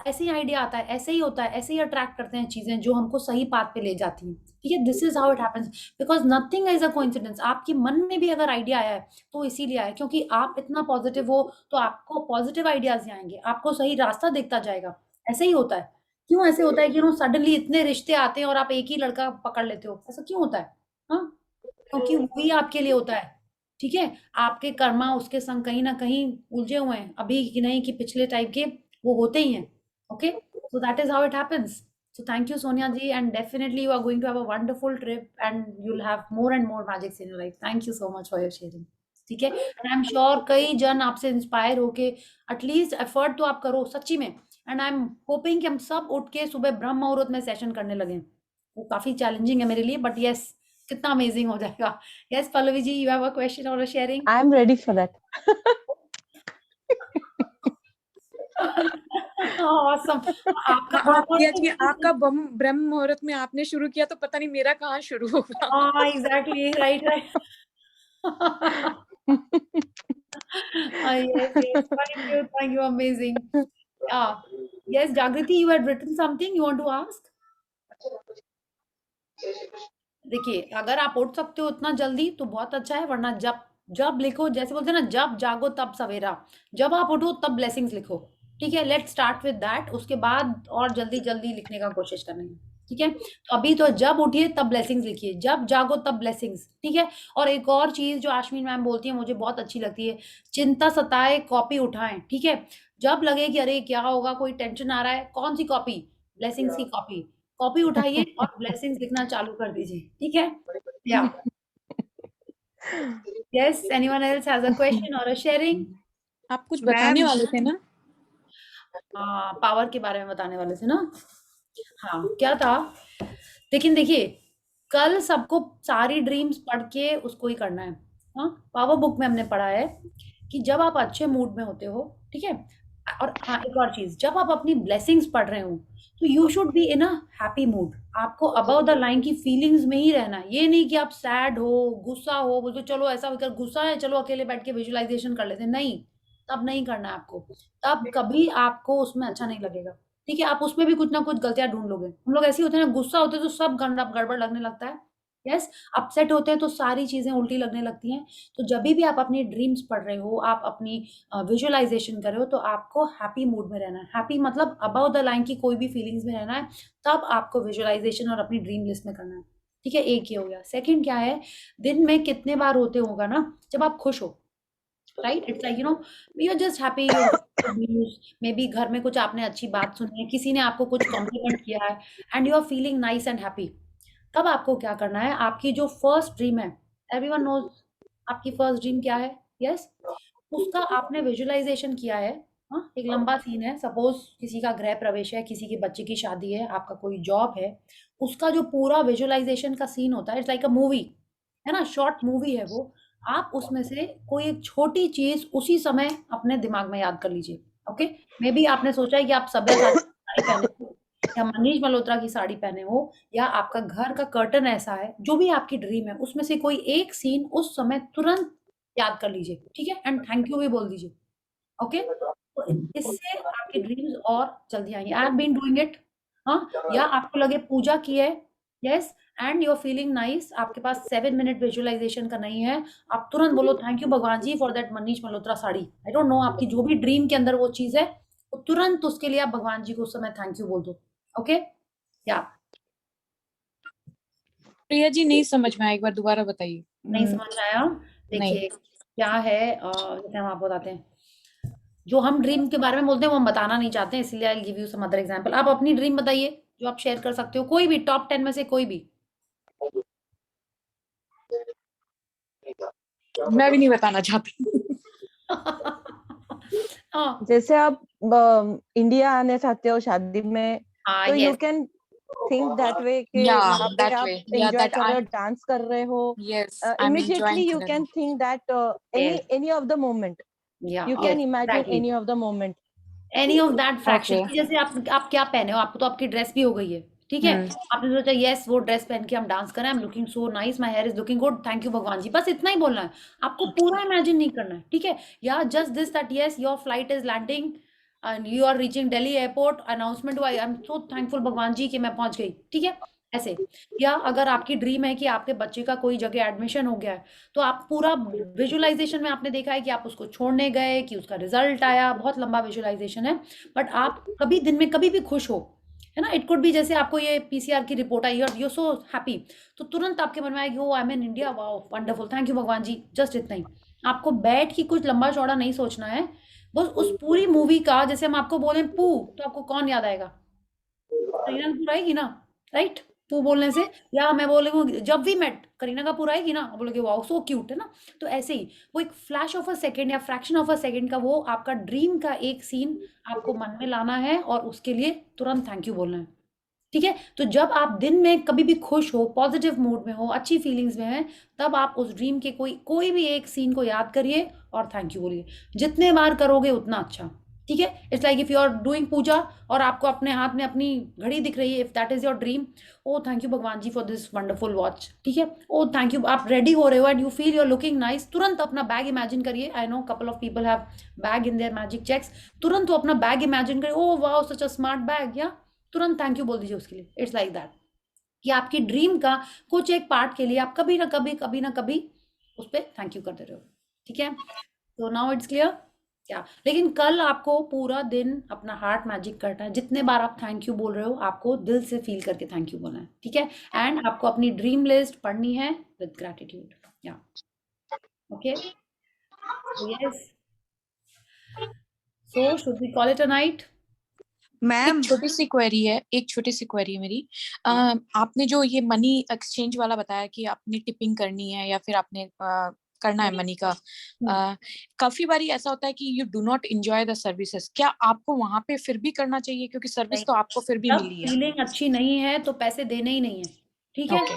ऐसे ही आइडिया आता है, ऐसे ही होता है, ऐसे ही अट्रैक्ट करते हैं चीजें जो हमको सही पाथ पे ले जाती हैं. ठीक है, this is how it happens. Because nothing is a coincidence. आपके मन में भी अगर आइडिया आया है तो इसीलिए आया क्योंकि आप इतना पॉजिटिव हो, तो आपको पॉजिटिव आइडियाज आएंगे, आपको सही रास्ता दिखता जाएगा. ऐसे ही होता है. क्यों ऐसे होता है कि सडनली इतने रिश्ते आते हैं और आप एक ही लड़का पकड़ लेते हो? ऐसा क्यों होता है? हाँ, क्योंकि वही आपके लिए होता है. ठीक है, आपके कर्मा उसके संग कहीं ना कहीं उलझे हुए हैं, अभी की नहीं कि पिछले टाइप के वो होते ही हैं. Okay, so that is how it happens. So thank you, Sonia ji, and definitely you are going to have a wonderful trip and you'll have more and more magics in your life. Thank you so much for your sharing. ठीक है, and I'm sure कई जन आपसे inspire होके at least effort तो आप करो सच्ची में. एंड आई एम होपिंग कि हम सब उठ के सुबह ब्रह्म मुहूर्त में सेशन करने लगे. वो काफी चैलेंजिंग है मेरे लिए, बट यस कितना अमेजिंग हो जाएगा. Yes Pallavi ji, you have a question और a sharing? I am ready for that. Awesome. आपका आप क्या कि आपका ब्रह्म मुहूर्त में आपने शुरू किया तो पता नहीं मेरा कहाँ शुरू होगा. हाँ exactly, right right. Yes, thank you, amazing. Yeah, yes, Jagriti, you had written something you want to ask? देखिए, अगर आप उठ सकते हो इतना जल्दी तो बहुत अच्छा है, वरना जब जब लिखो, जैसे बोलते हैं ना, जब जागो तब सवेरा. जब आप उठो तब ब्लेसिंग्स लिखो. ठीक है, लेट्स स्टार्ट विद दैट. उसके बाद और जल्दी जल्दी लिखने का कोशिश करनी है. ठीक है, तो अभी तो जब उठिए तब ब्लेसिंग्स लिखिए, जब जागो तब ब्लेसिंग्स. ठीक है, और एक और चीज जो आश्विन मैम बोलती है मुझे बहुत अच्छी लगती है, चिंता सताए कॉपी उठाएं. ठीक है, जब लगे कि अरे क्या होगा, कोई टेंशन आ रहा है, कौन सी कॉपी? ब्लेसिंग्स की कॉपी. कॉपी उठाइए और ब्लेसिंग्स लिखना चालू कर दीजिए. ठीक है, या yes, anyone else has a question और अ शेयरिंग? आप कुछ बताने वाले थे ना? हाँ, पावर के बारे में बताने वाले थे ना. हाँ, क्या था? लेकिन देखिए, कल सबको सारी ड्रीम्स पढ़ के उसको ही करना है. हाँ, पावर बुक में हमने पढ़ा है कि जब आप अच्छे मूड में होते हो, ठीक है, और हाँ एक और चीज, जब आप अपनी ब्लेसिंग्स पढ़ रहे हो तो you should be in a happy mood. आपको अबव द लाइन की फीलिंग्स में ही रहना है. ये नहीं कि आप सैड हो, गुस्सा हो, बोलते चलो ऐसा होकर गुस्सा है, चलो अकेले बैठ के विजुअलाइजेशन कर लेते हैं. नहीं, तब नहीं करना है आपको. तब कभी आपको उसमें अच्छा नहीं लगेगा. ठीक है, आप उसमें भी कुछ ना कुछ गलतियां ढूंढ लोगे. हम लोग ऐसे ही होते हैं ना, गुस्सा होते तो सब गड़बड़ लगने लगता है. यस, अपसेट होते हैं तो सारी चीजें उल्टी लगने लगती हैं। तो जब भी आप अपनी ड्रीम्स पढ़ रहे हो, आप अपनी विजुअलाइजेशन कर रहे हो, तो आपको हैप्पी मूड में रहना है। हैप्पी मतलब अबव द लाइन की कोई भी फीलिंग्स में रहना है, तब आपको विजुअलाइजेशन और अपनी ड्रीम लिस्ट में करना है। ठीक है, एक ये हो गया। सेकंड क्या है, दिन में कितने बार होते होगा ना जब आप खुश हो, right? It's like you are just happy, you may be घर में कुछ आपने अच्छी बात सुनी है, किसी ने आपको कुछ कॉम्प्लीमेंट किया है, and you are feeling nice and happy. तब आपको क्या करना है, आपकी जो फर्स्ट ड्रीम है, एवरीवन नोज आपकी फर्स्ट ड्रीम क्या है, यस, उसका आपने विजुअलाइजेशन किया है। हाँ, एक लंबा सीन है, सपोज किसी का गृह प्रवेश है, किसी के बच्चे की शादी है, आपका कोई जॉब है, उसका जो पूरा विजुअलाइजेशन का सीन होता है, इट्स लाइक अ मूवी, है ना, शॉर्ट मूवी है वो। आप उसमें से कोई एक छोटी चीज उसी समय अपने दिमाग में याद कर लीजिए। ओके, मे बी आपने सोचा है कि आप सब्यसाची साड़ी पहने हो, या मनीष मल्होत्रा की साड़ी पहने हो, या आपका घर का कर्टन ऐसा है, जो भी आपकी ड्रीम है, उसमें से कोई एक सीन उस समय तुरंत याद कर लीजिए। ठीक है, एंड थैंक यू भी बोल दीजिए। ओके, तो इससे आपकी ड्रीम्स और जल्दी आएंगे। I have been doing it. हाँ, या आपको लगे पूजा की है, yes, and you are feeling nice, आपके पास 7 मिनट विजुअलाइजेशन का नहीं है, आप तुरंत बोलो थैंक यू भगवान जी for that Manish Malhotra sari. I don't know, आपकी जो भी ड्रीम के अंदर वो चीज है, तो तुरंत उसके लिए आप भगवान जी को उस समय थैंक यू बोल दो। ओके, या प्रिया जी नहीं समझ में आया, एक बार दोबारा बताइए। नहीं समझ में आया? नहीं। देखिए क्या है, जैसे हम आपको बताते हैं, जो हम ड्रीम के बारे में बोलते हैं वो हम बताना नहीं चाहते हैं, इसलिए I give you some other example. आप अपनी ड्रीम बताइए जो आप शेयर कर सकते हो, कोई भी टॉप 10 में से कोई भी। मैं भी नहीं बताना चाहती। हाँ जैसे आप इंडिया आने चाहते हो शादी में, हाँ, तो you yes, can think that way कि Yeah, वहां पे that आप way. Yeah, एंजॉय that कर रहे हो, I'm. डांस कर रहे हो, Yes, I'm immediately enjoying you that. can think that any of the moment, या you yes, can imagine exactly, any of the moment. Any of that fraction. Okay. जैसे आप क्या पहने हो, आपको तो आपकी ड्रेस भी हो गई है, ठीक है, आपने सोचा यस वो ड्रेस पहन के हम डांस करें, I am looking so nice, my here is looking good, thank you भगवान जी, बस इतना ही बोलना है, आपको पूरा इमेजिन नहीं करना है। ठीक है, या just this that yes your flight is landing and you are reaching Delhi airport, announcement हुआ, आई एम सो थैंकफुल भगवान जी कि मैं पहुंच गई। ठीक है, ऐसे। या अगर आपकी ड्रीम है कि आपके बच्चे का कोई जगह एडमिशन हो गया है, तो आप पूरा विजुअलाइजेशन में आपने देखा है कि आप उसको छोड़ने गए, कि उसका रिजल्ट आया, बहुत लंबा विजुअलाइजेशन है, बट आप कभी दिन में कभी भी खुश हो, है ना, इट कुड बी जैसे आपको ये पीसीआर की रिपोर्ट आई और यू सो हैप्पी, तो तुरंत आपके मन में आएगी oh I am in India, wow wonderful, thank you भगवान जी, जस्ट इतना ही। आपको बैठ के कुछ लंबा चौड़ा नहीं सोचना है, बस उस पूरी मूवी का, जैसे हम आपको बोले पू, तो आपको कौन याद आएगा, करीना कपूर आएगी ना, राइट, पू बोलने से। या मैं बोलूँ जब वी मेट, करीना कपूर आएगी ना, आप बोलोगे वाओ सो क्यूट, है ना। तो ऐसे ही वो एक फ्लैश ऑफ अ सेकंड या फ्रैक्शन ऑफ अ सेकंड का वो आपका ड्रीम का एक सीन आपको मन में लाना है, और उसके लिए तुरंत थैंक यू बोलना है। ठीक है, तो जब आप दिन में कभी भी खुश हो, पॉजिटिव मूड में हो, अच्छी फीलिंग्स में हैं, तब आप उस ड्रीम के कोई कोई भी एक सीन को याद करिए और थैंक यू बोलिए। जितने बार करोगे उतना अच्छा। ठीक है, it's like if you are doing puja और आपको अपने हाथ में अपनी घड़ी दिख रही है, if that is your dream, oh thank you भगवान जी फॉर दिस वंडरफुल वॉच। ठीक है, ओ थैंक यू, आप रेडी हो रहे हो and you feel you are looking nice, तुरंत अपना बैग इमेजिन करिए। I know couple of people have bag in their magic checks, तुरंत वो अपना बैग इमेजिन करिए, oh wow such a smart bag, या तुरंत थैंक यू बोल दीजिए उसके लिए। इट्स लाइक दैट कि आपकी ड्रीम का कुछ एक पार्ट के लिए आप कभी ना कभी उस पर थैंक यू करते रहो। ठीक है, तो नाउ इट्स क्लियर क्या। लेकिन कल आपको पूरा दिन अपना हार्ट मैजिक करना है, जितने बार आप थैंक यू बोल रहे हो आपको दिल से फील करके थैंक यू बोलना है। ठीक है, एंड आपको अपनी ड्रीम लिस्ट पढ़नी है विद ग्रैटिट्यूड। या okay, yes, so should we call it a night. एक छोटी सी क्वेरी है मेरी। आपने जो ये मनी एक्सचेंज वाला बताया कि आपने टिपिंग करनी है या फिर आपने करना है मनी का, काफी बारी ऐसा होता है कि you do not enjoy the services, क्या आपको वहां पे फिर भी करना चाहिए, क्योंकि सर्विस तो आपको फिर भी जब मिली है। फीलिंग अच्छी नहीं है तो पैसे देने ही नहीं है। ठीक है, ओके,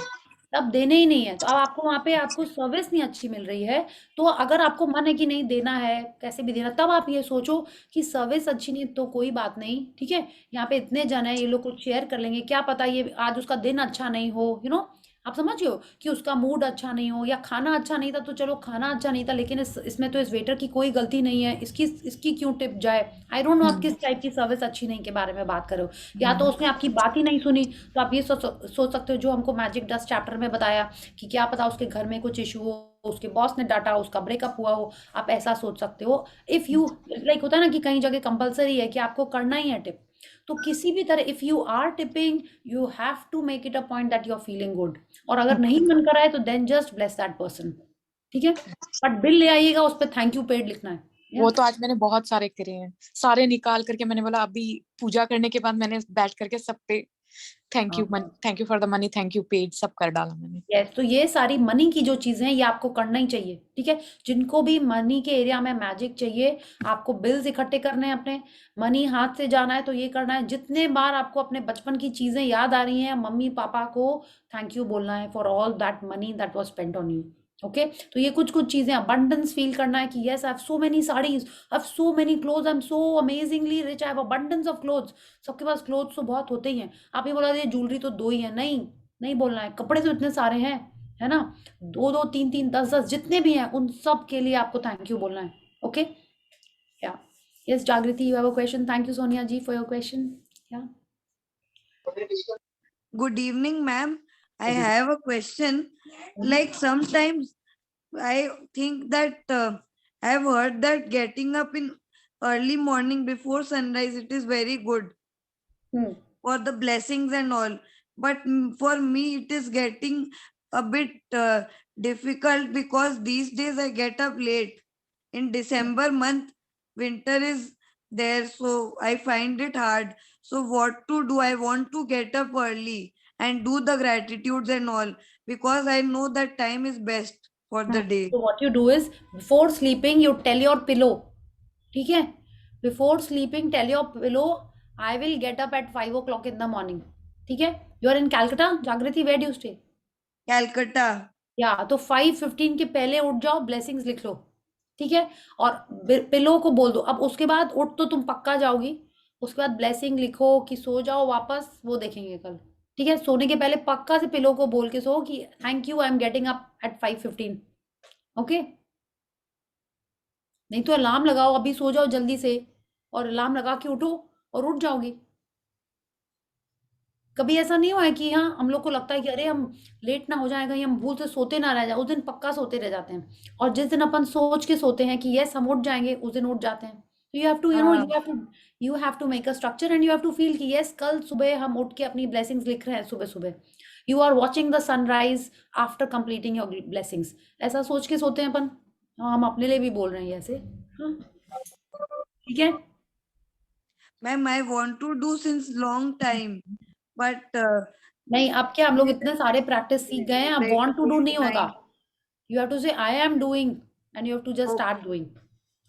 तब देने ही नहीं है, तो अब आपको वहां पे आपको सर्विस नहीं अच्छी मिल रही है, तो अगर आपको मन है कि नहीं देना है, कैसे भी देना, तब आप ये सोचो कि सर्विस अच्छी नहीं तो कोई बात नहीं। ठीक है, यहाँ पे इतने जन है, ये लोग कुछ शेयर कर लेंगे, क्या पता ये आज उसका दिन अच्छा नहीं हो, आप समझ रहे हो कि उसका मूड अच्छा नहीं हो या खाना अच्छा नहीं था, तो चलो खाना अच्छा नहीं था, लेकिन इसमें तो इस वेटर की कोई गलती नहीं है, इसकी क्यों टिप जाए। आई डोंट नो आप किस टाइप की सर्विस अच्छी नहीं के बारे में बात कर रहे हो, या तो उसने आपकी बात ही नहीं सुनी। तो आप ये सोच सकते हो जो हमको मैजिक डस्ट चैप्टर में बताया कि क्या पता उसके घर में कुछ इशू हो, उसके बॉस ने डांटा, उसका ब्रेकअप हुआ हो, आप ऐसा सोच सकते हो। इफ यू लाइक होता है ना कि कई जगह कंपलसरी है कि आपको करना ही है टिप, तो किसी भी तरह if you are tipping you have to make it a point that you are feeling good. और अगर नहीं मन कर रहा है तो then just bless that person, ठीक है। बट बिल ले आइएगा, उस पर थैंक यू पेड लिखना है। वो तो आज मैंने बहुत सारे करे हैं, सारे निकाल करके मैंने बोला अभी पूजा करने के बाद मैंने बैठ करके सब पे thank you for the money, thank you paid, सब कर डाला मैंने। यस, तो ये सारी मनी की जो चीजें हैं ये आपको करना ही चाहिए, ठीक है। जिनको भी मनी के एरिया में मैजिक चाहिए, आपको बिल्स इकट्ठे करने हैं, अपने मनी हाथ से जाना है तो ये करना है। जितने बार आपको अपने बचपन की चीजें याद आ रही हैं, मम्मी पापा को थैंक यू बोलना है for all that money that was spent on you. Okay, तो ये कुछ कुछ चीजें अबंडेंस फील करना है कि yes I have so many saris, I have so many clothes, I am so amazingly rich, I have abundance of clothes. सबके पास clothes तो बहुत होते ही हैं। आप ये बोला ये ज्वेलरी तो 2 ही है, नहीं नहीं बोलना है, कपड़े तो इतने सारे हैं, है ना। 2 2 3 3 10 10 जितने भी हैं उन सब के लिए आपको थैंक यू बोलना है। ओके, या yes Jagriti, you have a question. Thank you Sonia ji for your question. या Good evening, ma'am. I have a question. Like sometimes I think that I've heard that getting up in early morning before sunrise, it is very good for the blessings and all. But for me, it is getting a bit difficult because these days I get up late. In December month, winter is there, so I find it hard. So what to do? I want to get up early and do the gratitudes and all because I know that time is best for the day. So what you do is before sleeping you tell your pillow, ठीक है, before sleeping tell your pillow I will get up at 5 o'clock in the morning, ठीक है। You are in Calcutta, जागृति, where do you stay? Calcutta. या तो 5:15 के पहले उठ जाओ, ब्लेसिंग्स लिख लो, ठीक है। और पिलो को बोल दो, अब उसके बाद उठ तो तुम पक्का जाओगी, उसके बाद ब्लेसिंग लिखो कि सो जाओ वापस, वो देखेंगे कल, ठीक है। सोने के पहले पक्का से पिलो को बोल के सो कि thank you I am getting up at 5:15। Okay, नहीं तो अलार्म लगाओ, अभी सो जाओ जल्दी से और अलार्म लगा के उठो और उठ जाओगी। कभी ऐसा नहीं हुआ है कि हाँ हम लोग को लगता है कि अरे हम लेट ना हो जाएगा या हम भूल से सोते ना रह जाए, उस दिन पक्का सोते रह जाते हैं। और जिस दिन अपन सोच के सोते हैं कि यस हम उठ जाएंगे, उस दिन उठ जाते हैं। तो you have to you have to make a structure and you have to feel कि यस कल सुबह हम उठ के अपनी ब्लेसिंग्स लिख रहे हैं सुबह सुबह। You are watching the sunrise after completing your blessings, ऐसा सोच के सोते हैं अपन। हाँ, हम अपने लिए भी बोल रहे हैं ऐसे, हाँ ठीक है। Ma'am, I want to do since long time, but नहीं, अब क्या हम लोग इतने सारे प्रैक्टिस सीख गए हैं, अब वांट टू डू नहीं होगा। You have to say I am doing and you have to just start doing.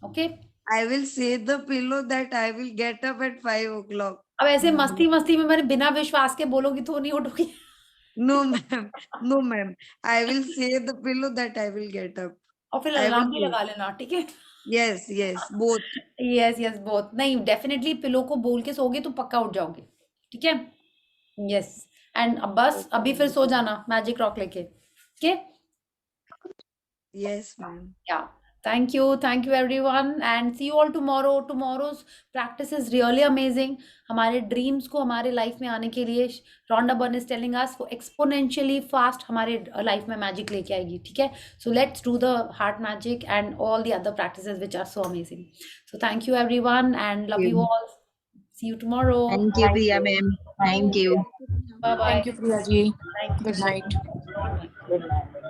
Okay, I will say the pillow that I will get up at 5 o'clock. अब ऐसे मस्ती मस्ती में मैंने बिना विश्वास के बोलोगी तो नहीं उठोगी। No, ma'am. No, ma'am. I will say the pillow that I will get up. और फिर I will अलार्म भी do. लगा लेना, ठीक है। Yes, yes, both. Yes yes both, नहीं डेफिनेटली पिलो को बोल के सोगे तो पक्का उठ जाओगे, ठीक है। यस, एंड अब बस अभी फिर सो जाना मैजिक रॉक लेके, ठीक है। Yes, ma'am. Yeah, thank you everyone and see you all tomorrow. Tomorrow's practice is really amazing. हमारे dreams को हमारे life में आने के लिए Rhonda Byrne is telling us वो exponentially fast हमारे life में magic लेके आएगी, ठीक है। So let's do the heart magic and all the other practices which are so amazing. So thank you everyone and love you all. See you tomorrow. Thank you, Priya ma'am. Thank you. Bye bye. Thank you Priya ji, Thank you. Good night. Good night.